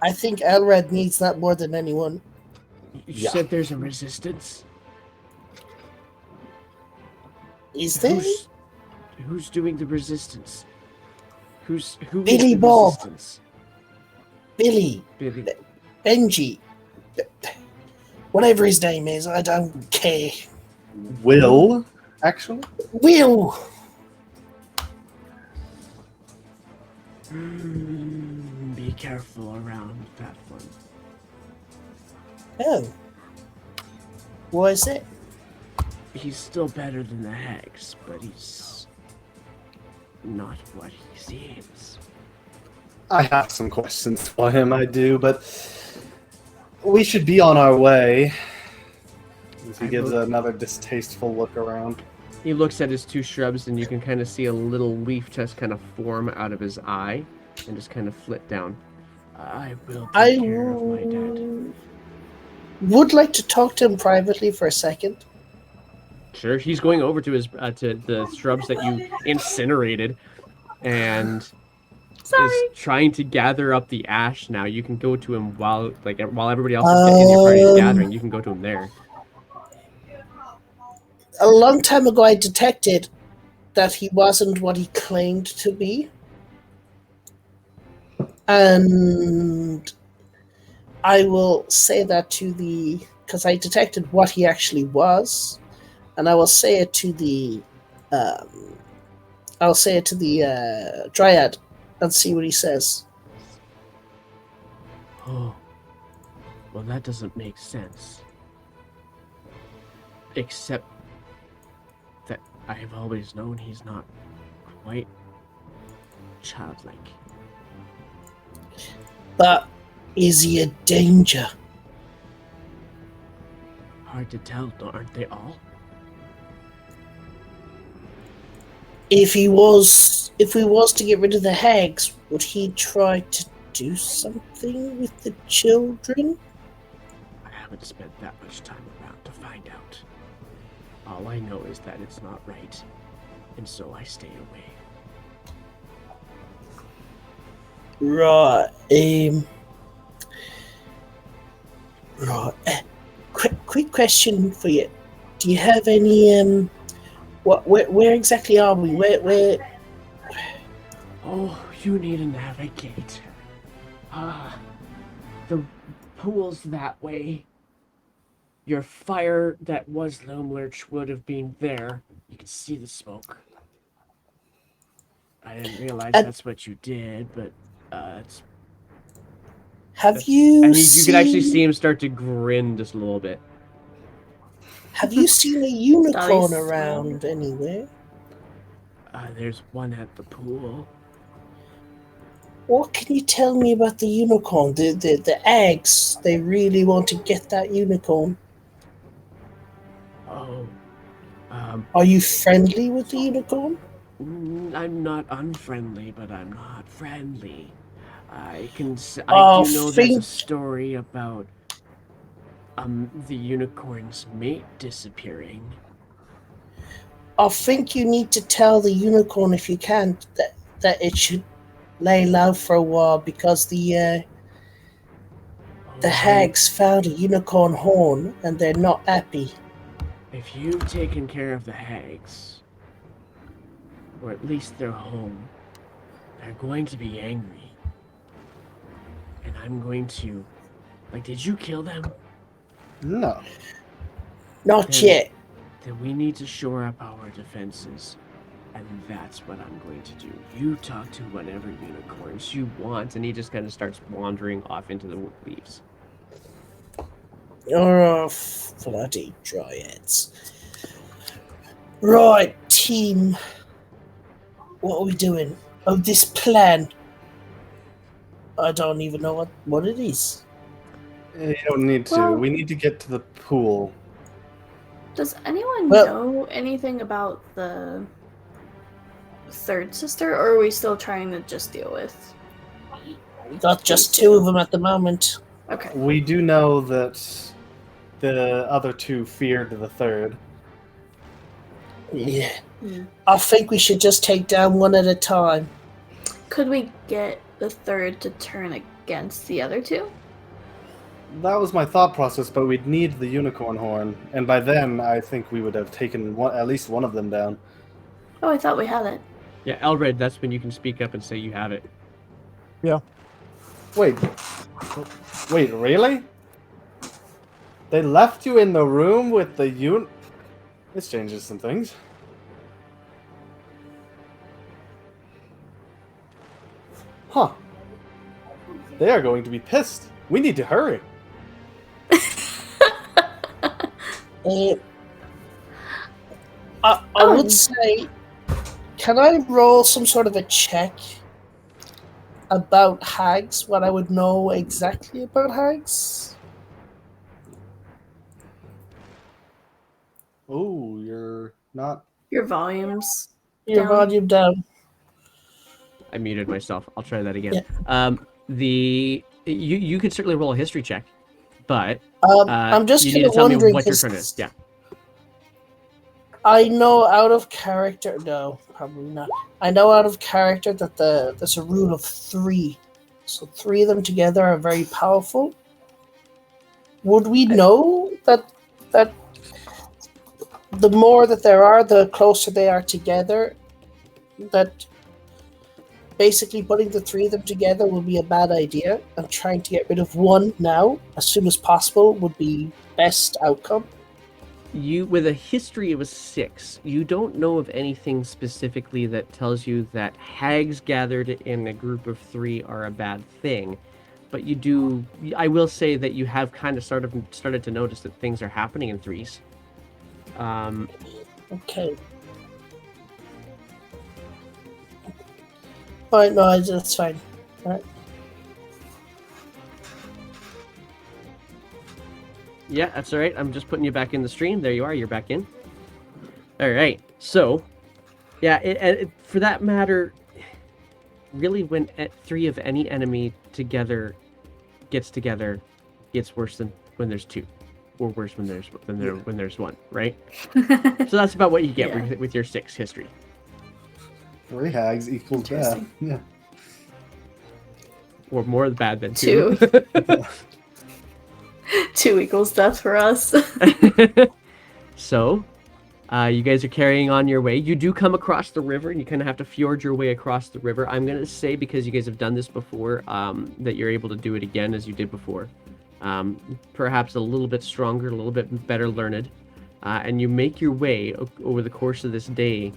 I think Elred needs that more than anyone. You said there's a resistance? Is there? Who's doing the resistance? Who is Billy the Bob. resistance? Billy. Billy. Benji. Whatever his name is, I don't care. Will, actually? Will. Be careful around that one. Oh. Why is it? He's still better than the hags, but he's not what he seems. I have some questions for him, I do, but we should be on our way. As he gives another distasteful look around. He looks at his 2 shrubs, and you can kind of see a little leaf just kind of form out of his eye and just kind of flit down. I will take care of my dad. Would like to talk to him privately for a second. Sure, he's going over to his to the shrubs that you incinerated, and is trying to gather up the ash. Now you can go to him while everybody else is in your party is gathering. You can go to him there. A long time ago, I detected that he wasn't what he claimed to be, and I will say that because I detected what he actually was, and I will say it to the Dryad and see what he says. Oh, well, that doesn't make sense. Except that I have always known he's not quite childlike. But is he a danger? Hard to tell, aren't they all? If we was to get rid of the hags, would he try to do something with the children? I haven't spent that much time around to find out. All I know is that it's not right, and so I stay away. Right. Quick question for you. Do you have any where exactly are we? Where? Oh, you need to navigate. The pool's that way. Your fire that was Loomlurch would have been there. You can see the smoke. I didn't realize that's what you did, but it's... Have you And you can actually see him start to grin just a little bit. Have you seen a unicorn around anywhere? There's one at the pool. What can you tell me about the unicorn? The eggs, they really want to get that unicorn. Oh. Are you friendly with the unicorn? I'm not unfriendly, but I'm not friendly. I do know there's a story about the unicorn's mate disappearing. I think you need to tell the unicorn, if you can, that it should lay low for a while, because the hags found a unicorn horn and they're not happy. If you've taken care of the hags, or at least their home, they're going to be angry. And I'm going to... Like, did you kill them? No. Not Then- yet. Then we need to shore up our defenses. And that's what I'm going to do. You talk to whatever unicorns you want. And he just kind of starts wandering off into the leaves. Oh, bloody dryads. Right, team. What are we doing? Oh, this plan. I don't even know what it is. You don't need to. Well- We need to get to the pool. Does anyone Well- know anything about the third sister, or are we still trying to just deal with? We got just two of them at the moment. Okay. We do know that the other two feared the third. Yeah. Hmm. I think we should just take down one at a time. Could we get the third to turn against the other two? That was my thought process, but we'd need the unicorn horn, and by then I think we would have taken at least one of them down. Oh, I thought we had it. Yeah, Elred, that's when you can speak up and say you have it. Wait, really? They left you in the room with the This changes some things. Huh. They are going to be pissed. We need to hurry. I Oh. would say, can I roll some sort of a check about hags? What I would know exactly about hags? Oh, you're not. Your volumes. Your Down. volume down. I muted myself. I'll try that again. You could certainly roll a history check, but I'm just you need kind to of tell me wondering what you're 'cause trying to. Yeah. I know out of character. No, probably not. I know out of character that there's a rule of 3, so 3 of them together are very powerful. Would we know that the more that there are, the closer they are together? That basically putting the 3 of them together would be a bad idea, and trying to get rid of one now as soon as possible would be best outcome. You, with a history of 6, you don't know of anything specifically that tells you that hags gathered in a group of 3 are a bad thing. But you do. I will say that you have kind of started to notice that things are happening in 3s. Okay. Alright, no, that's fine. Alright. Yeah, that's all right. I'm just putting you back in the stream. There you are. You're back in. All right. So, yeah, for that matter, really, when 3 of any enemy gets together, it's worse than when there's 2, or worse when there's 1, right? So that's about what you get Yeah. with your 6 history. 3 hags equals bad. Interesting. Yeah. Or more bad than 2. 2 equals death for us. So, you guys are carrying on your way. You do come across the river, and you kind of have to fjord your way across the river. I'm going to say, because you guys have done this before, that you're able to do it again as you did before. Perhaps a little bit stronger, a little bit better learned. And you make your way over the course of this day.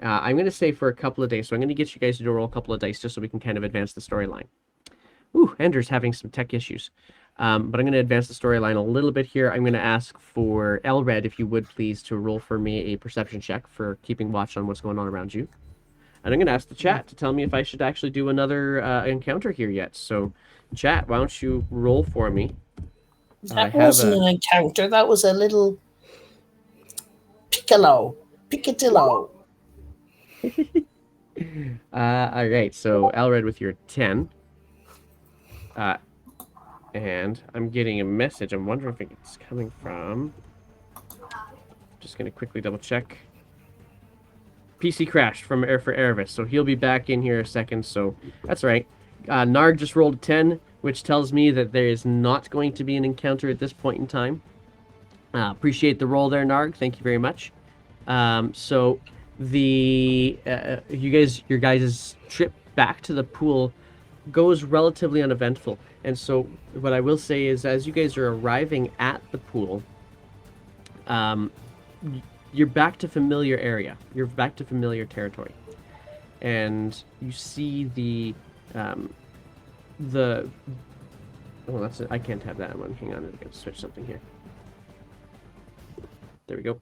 I'm going to say for a couple of days. So I'm going to get you guys to roll a couple of dice just so we can kind of advance the storyline. Ooh, Ender's having some tech issues. But I'm going to advance the storyline a little bit here. I'm going to ask for Elred, if you would please, to roll for me a perception check for keeping watch on what's going on around you. And I'm going to ask the chat to tell me if I should actually do another encounter here yet. So, chat, why don't you roll for me? That wasn't an encounter, that was a little Picadillo. All right, so Elred with your 10. And I'm getting a message. I'm wondering if it's coming from... Just going to quickly double check. PC crashed for Erebus, so he'll be back in here a second, so that's all right. Narg just rolled a 10, which tells me that there is not going to be an encounter at this point in time. Appreciate the roll there, Narg. Thank you very much. So the your guys' trip back to the pool goes relatively uneventful. And so what I will say is, as you guys are arriving at the pool, you're back to familiar area. You're back to familiar territory, and you see the oh, that's it. I can't have that one. Hang on, I'm gonna switch something here. There we go.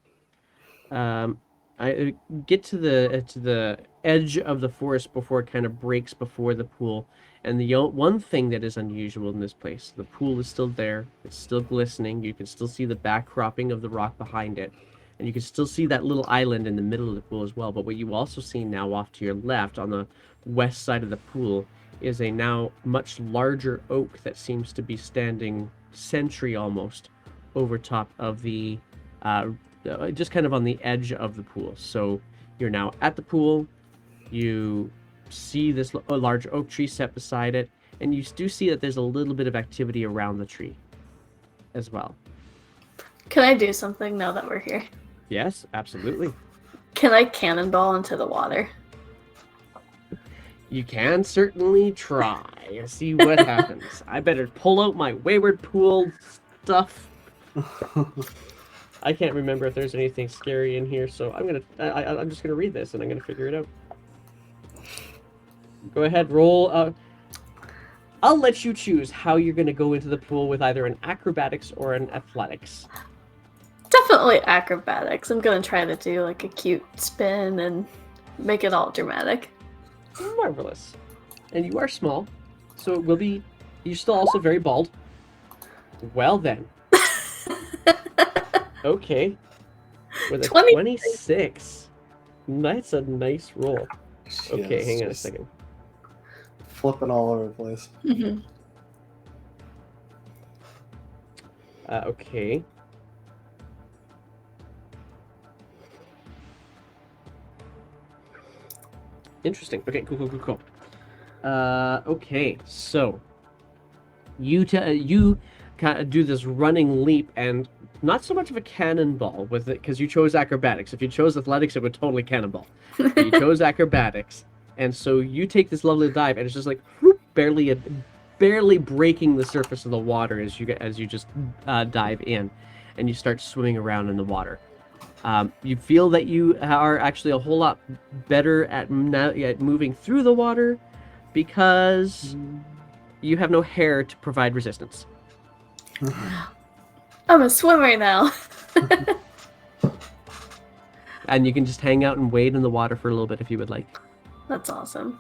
I get to the edge of the forest before it kind of breaks before the pool. And the one thing that is unusual in this place, the pool is still there. It's still glistening. You can still see the backcropping of the rock behind it. And you can still see that little island in the middle of the pool as well. But what you also see now off to your left on the west side of the pool is a now much larger oak that seems to be standing sentry almost over top of the just kind of on the edge of the pool. So you're now at the pool. You see this large oak tree set beside it, and you do see that there's a little bit of activity around the tree as well. Can I do something now that we're here? Yes, absolutely. Can I cannonball into the water? You can certainly try. See what happens. I better pull out my wayward pool stuff. I can't remember if there's anything scary in here, so I'm just gonna read this and I'm gonna figure it out. Go ahead, roll. I'll let you choose how you're gonna go into the pool with either an acrobatics or an athletics. Definitely acrobatics. I'm gonna try to do like a cute spin and make it all dramatic. Marvelous. And you are small, so it will be. You're still also very bald. Well then. Okay. With a 26. That's a nice roll. Okay, hang on a second. Flipping all over the place. Mm-hmm. Okay. Interesting. Okay, cool. Okay, so you kind of do this running leap, and not so much of a cannonball with it because you chose acrobatics. If you chose athletics, it would totally cannonball. But you chose acrobatics, and so you take this lovely dive, and it's just like whoop, barely breaking the surface of the water as you just dive in, and you start swimming around in the water. You feel that you are actually a whole lot better at moving through the water because you have no hair to provide resistance. I'm a swimmer now. And you can just hang out and wade in the water for a little bit if you would like. That's awesome.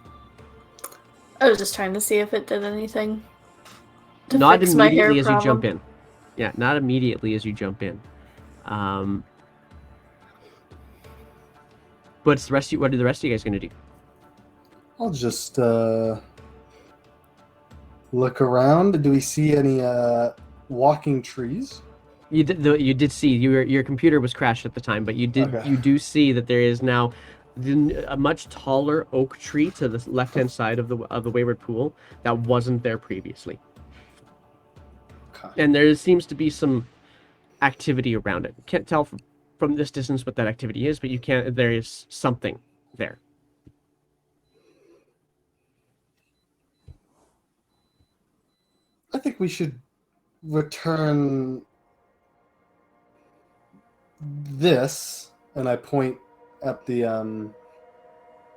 I was just trying to see if it did anything to Not fix my hair immediately as you problem. jump in. Yeah, not immediately as you jump in. What are the rest of you guys gonna do? I'll just look around. Do we see any walking trees? You did see your computer was crashed at the time, but you do see that there is now a much taller oak tree to the left-hand side of the wayward pool that wasn't there previously. Okay. And there seems to be some activity around it. Can't tell from this distance what that activity is, but there is something there. I think we should return this, and I point at the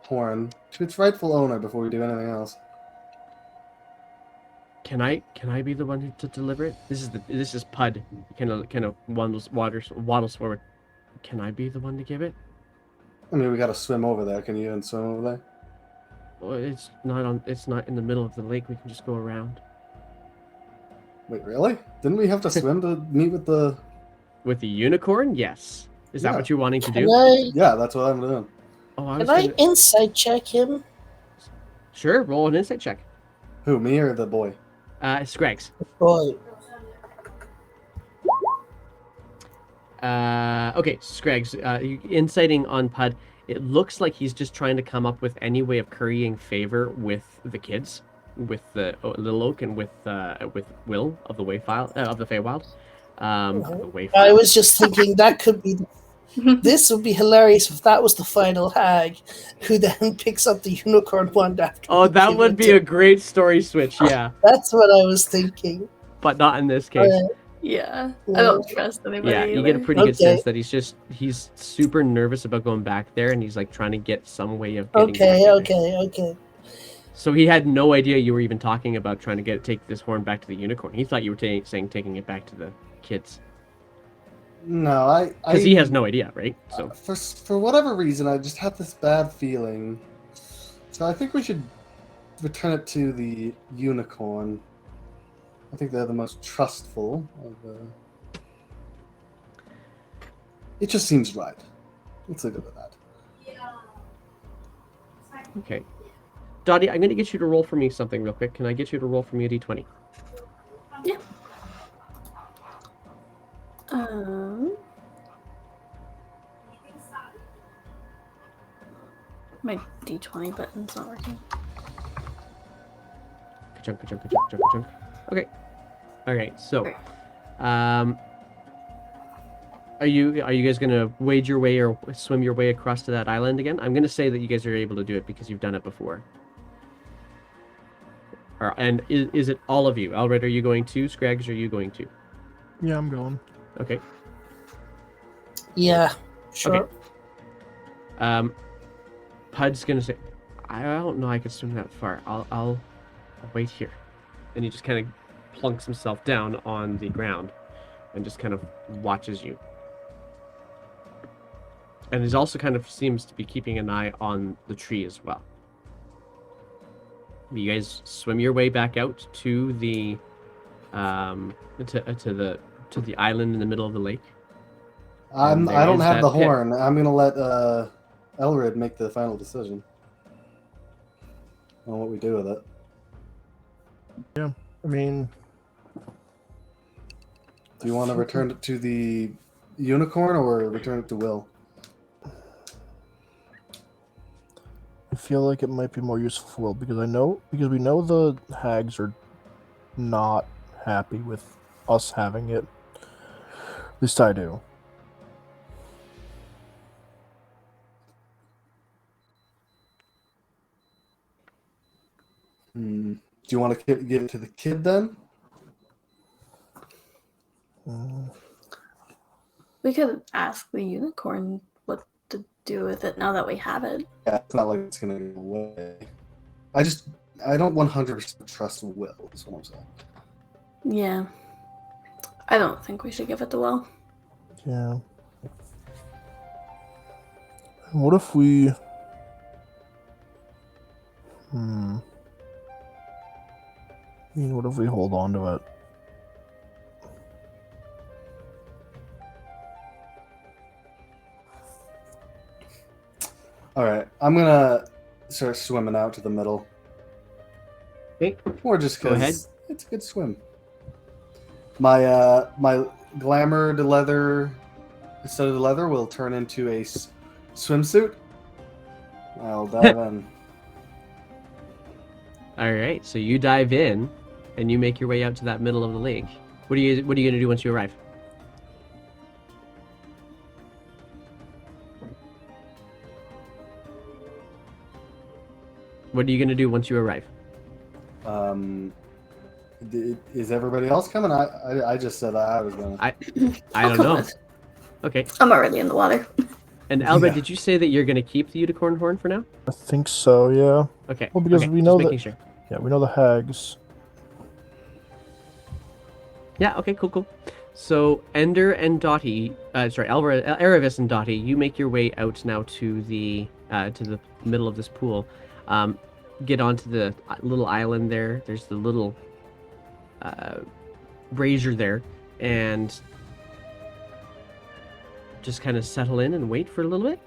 horn, to its rightful owner before we do anything else. Can I be the one to deliver it? This is Pud. Kind of waddles forward. Can I be the one to give it? I mean, we gotta swim over there. Can you even swim over there? Well, it's not in the middle of the lake. We can just go around. Wait, really? Didn't we have to swim to meet with the... With the unicorn? Yes. Is that Yeah. what you're wanting to Can do? I, Yeah, that's what I'm doing. Oh, can I insight check him? Sure, roll an insight check. Who, me or the boy? Scraggs. Boy, Okay, Scraggs, inciting on Pud, it looks like he's just trying to come up with any way of currying favor with the kids, with the Little Oak and with Will of the Feywild. away from I him. was just thinking that could be. This would be hilarious if that was the final hag, who then picks up the unicorn wand after. Oh, we that give would it be to- a great story switch, yeah. That's what I was thinking. But not in this case. Yeah, I don't trust anybody. Yeah, you get a either. pretty good Okay. sense that he's super nervous about going back there, and he's like trying to get some way of getting back Okay, there. okay. So he had no idea you were even talking about trying to take this horn back to the unicorn. He thought you were saying taking it back to the kids. No, Because he has no idea, right? So for whatever reason, I just had this bad feeling. So I think we should return it to the unicorn. I think they're the most trustful. It just seems right. Let's leave it at that. okay. Dottie, I'm going to get you to roll for me something real quick. Can I get you to roll for me a d20? Yeah. My D20 button's not working. Ka-chunk, ka-chunk, ka-chunk, ka-chunk, ka-chunk. Okay. All right. So, are you guys gonna wade your way or swim your way across to that island again? I'm gonna say that you guys are able to do it because you've done it before. And is it all of you? Alred, are you going to? Scraggs, are you going to? Yeah, I'm going. Okay. Yeah, sure. Okay. Pud's gonna say, I don't know I can swim that far. I'll wait here. And he just kind of plunks himself down on the ground and just kind of watches you. And he also kind of seems to be keeping an eye on the tree as well. You guys swim your way back out to the to the island in the middle of the lake. I And there don't is have that the pit. horn. I'm gonna let Elred make the final decision on what we do with it. I mean, Do you want to return it to the unicorn or return it to Will? I feel like it might be more useful for Will because we know the hags are not happy with us having it. At least I do. Do you want to give it to the kid then? We could ask the unicorn what to do with it now that we have it. Yeah, it's not like it's gonna go away. I don't 100% trust Will. Is what I'm saying. Yeah. I don't think we should give it to Will. Yeah. What if we... I mean, what if we hold on to it? All right, I'm gonna start swimming out to the middle. Okay. Or just Go ahead. because it's a good swim. My glamored leather, studded leather, will turn into a swimsuit. I'll dive in. All right, so you dive in, and you make your way out to that middle of the lake. What are you gonna do once you arrive? What are you gonna do once you arrive? Is everybody else coming? I just said I was gonna. I I'll don't come know. with. Okay. I'm already in the water. And Albert, Yeah. did you say that you're gonna keep the unicorn horn for now? I think so, yeah. Okay. Well, because okay, we just know making that- sure. Yeah, we know the hags. Yeah. Okay. Cool. So Ender and Dottie, Erevis and Dottie, you make your way out now to the middle of this pool. Get onto the little island there. There's the little brazier there, and just kind of settle in and wait for a little bit.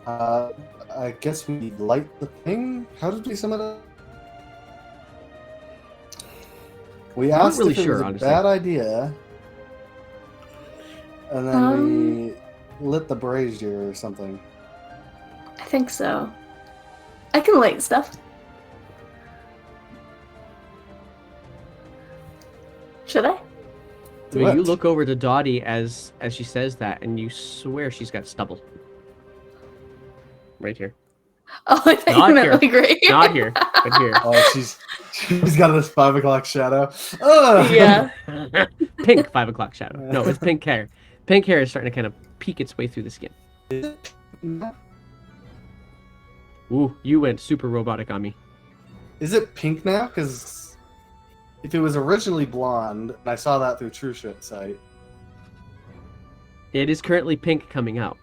I guess we light the thing. How did we sum it up? We I'm not asked really if it sure, was a honestly. bad idea, and then we lit the brazier or something. I think so. I can light stuff. Should I? Do You it. look over to Dottie as she says that, and you swear she's got stubble. Right here. Oh, I thought Not you meant here. like right here. Not here, but here. Oh, she's got this 5 o'clock shadow. Ugh! Yeah. Pink 5 o'clock shadow. No, it's pink hair. Pink hair is starting to kind of peek its way through the skin. Ooh, you went super robotic on me. Is it pink now? Because if it was originally blonde, and I saw that through True Shit site. It is currently pink coming out.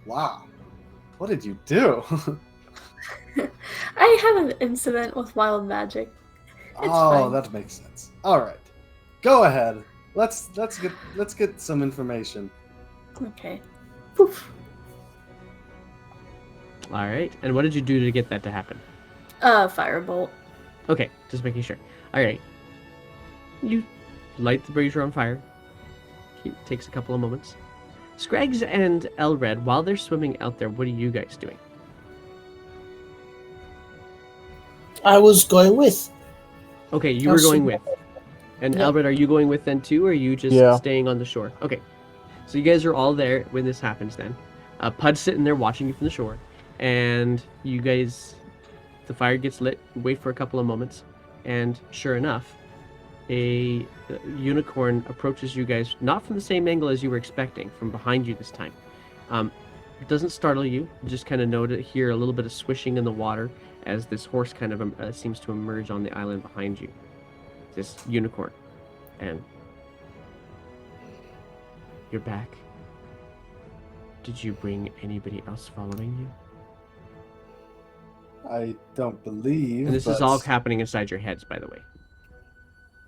Wow. What did you do? I had an incident with wild magic. It's fine. That makes sense. All right, go ahead. Let's get some information. Okay. Poof. All right. And what did you do to get that to happen? Firebolt. Okay, just making sure. All right. You light the brazier on fire. It takes a couple of moments. Scraggs and Elred, while they're swimming out there, what are you guys doing? I was going with. Okay, you were going with. And Yeah. Elred, are you going with then too, or are you just Yeah. staying on the shore? Okay. So you guys are all there when this happens then. Pud's sitting there watching you from the shore. And you guys, the fire gets lit, wait for a couple of moments. And sure enough, a unicorn approaches you guys, not from the same angle as you were expecting, from behind you this time. It doesn't startle you. You just kind of hear a little bit of swishing in the water as this horse kind of seems to emerge on the island behind you. This unicorn. And you're back. Did you bring anybody else following you? I don't believe. And this is but- all happening inside your heads, by the way.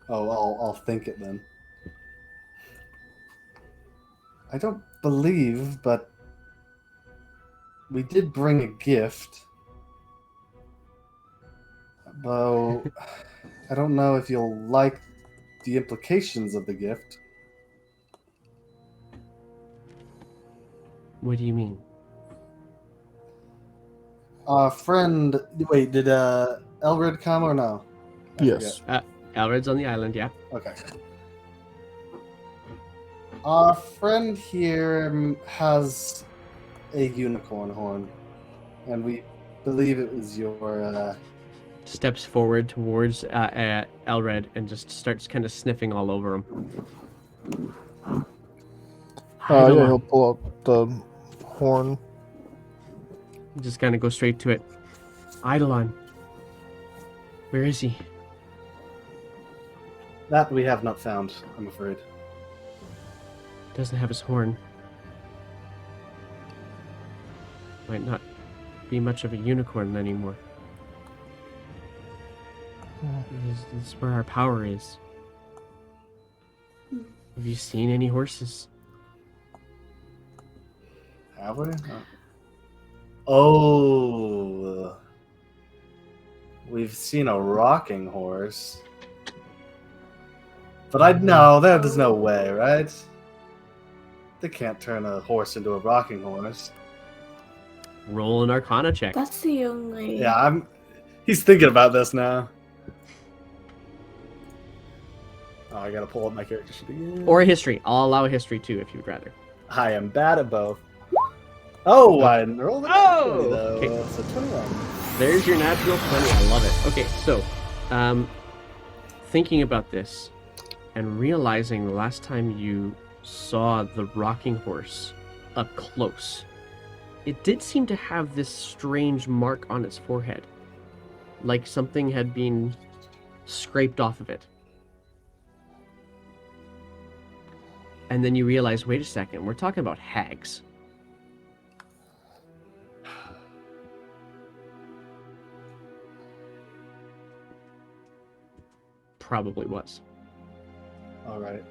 Oh, I'll think it then. I don't believe, but we did bring a gift. Though I don't know if you'll like the implications of the gift. What do you mean? Friend, wait, did Elred come or no? I Yes. Elred's on the island, yeah. forget. Okay. Our friend here has a unicorn horn, and we believe it was your. Steps forward towards Elred and just starts kind of sniffing all over him. Yeah, he'll pull out the horn. Just kind of go straight to it. Eidolon. Where is he? That we have not found, I'm afraid. Doesn't have his horn. Might not be much of a unicorn anymore. This is where our power is. Have you seen any horses? Have we? Oh. We've seen a rocking horse. But no, there's no way, right? They can't turn a horse into a rocking horse. Roll an Arcana check. That's the only. Yeah, he's thinking about this now. Oh, I gotta pull up my character sheet again. Or a history. I'll allow a history too if you'd rather. I am bad at both. Oh, I rolled a Oh! 20, though. Okay. So 21. There's your natural 20. I love it. Okay, so, thinking about this and realizing the last time you saw the rocking horse up close, it did seem to have this strange mark on its forehead, like something had been scraped off of it. And then you realize, wait a second, we're talking about hags. Probably was. All right.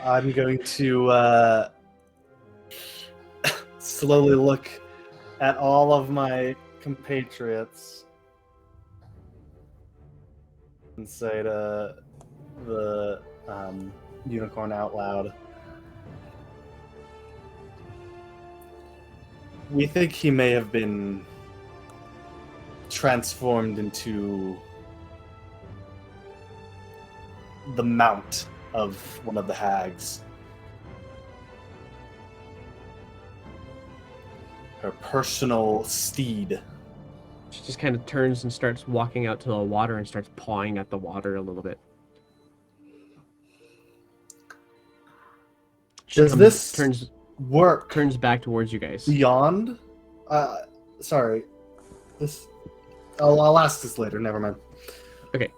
I'm going to slowly look at all of my compatriots and say to the unicorn out loud, we think he may have been transformed into the mount of one of the hags. Her personal steed. She just kind of turns and starts walking out to the water and starts pawing at the water a little bit. Does this turns work back towards you guys. beyond? Sorry. This. I'll ask this later. Never mind. Okay.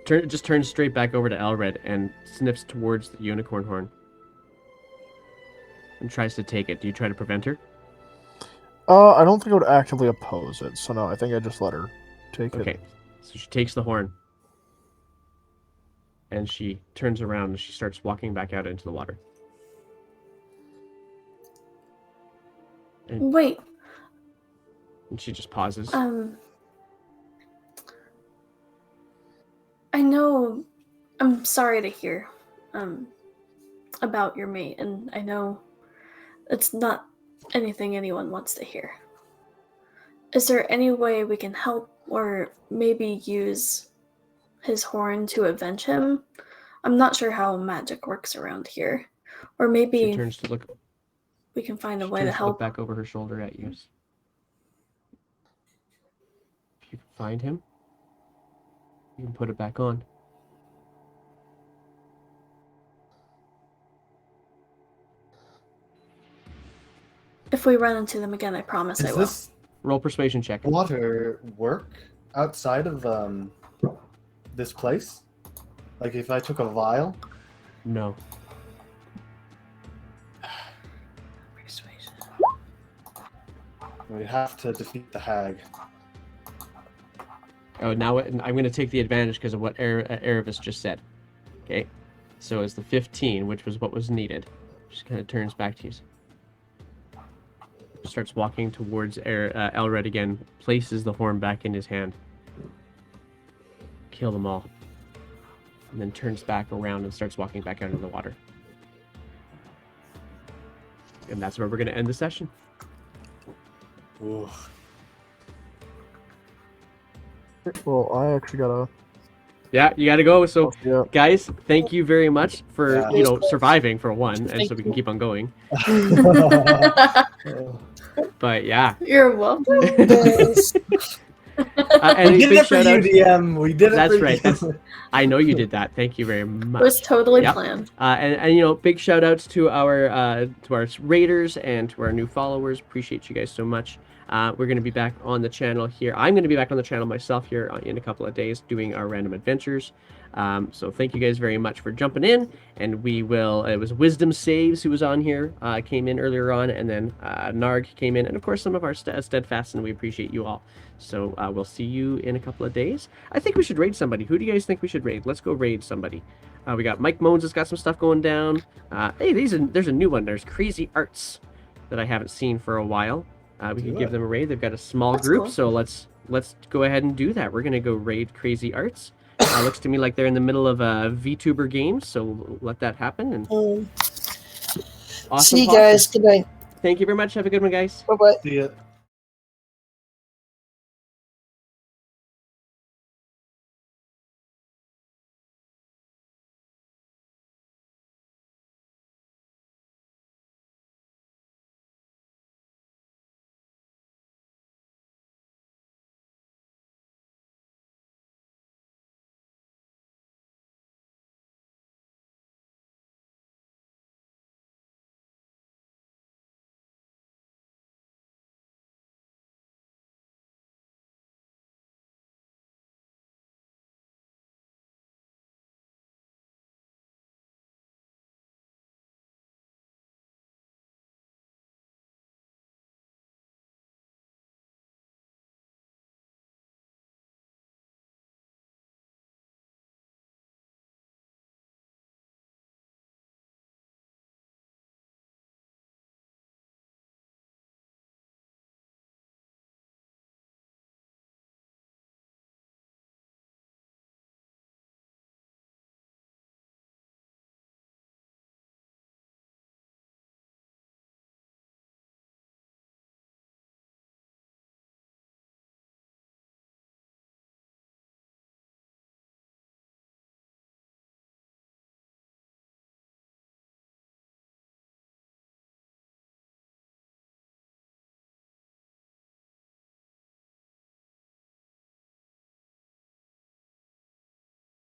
Just turns straight back over to Elred and sniffs towards the unicorn horn. And tries to take it. Do you try to prevent her? I don't think I would actively oppose it, so no, I think I just let her take it. Okay. So she takes the horn. And she turns around and she starts walking back out into the water. Wait. And she just pauses. I know. I'm sorry to hear about your mate, and I know it's not anything anyone wants to hear. Is there any way we can help, or maybe use his horn to avenge him? I'm not sure how magic works around here, or maybe She turns to look. we can find a She way turns to to look help. back over her shoulder at you. If you can find him, you can put it back on. If we run into them again, I promise I Does will. this Roll persuasion check. water work outside of this place? Like if I took a vial? No. Persuasion. We have to defeat the hag. Oh, now I'm going to take the advantage because of what Erebus just said. Okay. So it's the 15, which was what was needed. Just kind of turns back to you. Starts walking towards Elred again. Places the horn back in his hand. Kill them all. And then turns back around and starts walking back out into the water. And that's where we're going to end the session. Ooh. Well, I actually gotta. Yeah, you got to go. So, Yeah. guys, thank you very much for Yeah. surviving for one, and so we can keep on going. But yeah, You're welcome. Yes. and We a did big it for you, shout out. DM. We did it That's for right. you. I know you did that. Thank you very It much. was totally Yep. planned. And big shout outs to our raiders and to our new followers. Appreciate you guys so much. We're going to be back on the channel here. I'm going to be back on the channel myself here in a couple of days doing our random adventures. So thank you guys very much for jumping in. And we will. It was Wisdom Saves who was on here, came in earlier on, and then Narg came in, and of course some of our Steadfast, and we appreciate you all. So we'll see you in a couple of days. I think we should raid somebody. Who do you guys think we should raid? Let's go raid somebody. We got Mike Moans has got some stuff going down. Hey, there's a new one. There's Crazy Arts that I haven't seen for a while. We can give them a raid. They've got a small That's group, cool. so let's go ahead and do that. We're gonna go raid Crazy Arts. Looks to me like they're in the middle of a VTuber game, so we'll let that happen. And awesome. See you guys. Good night. Thank you very much. Have a good one, guys. Bye bye. See ya.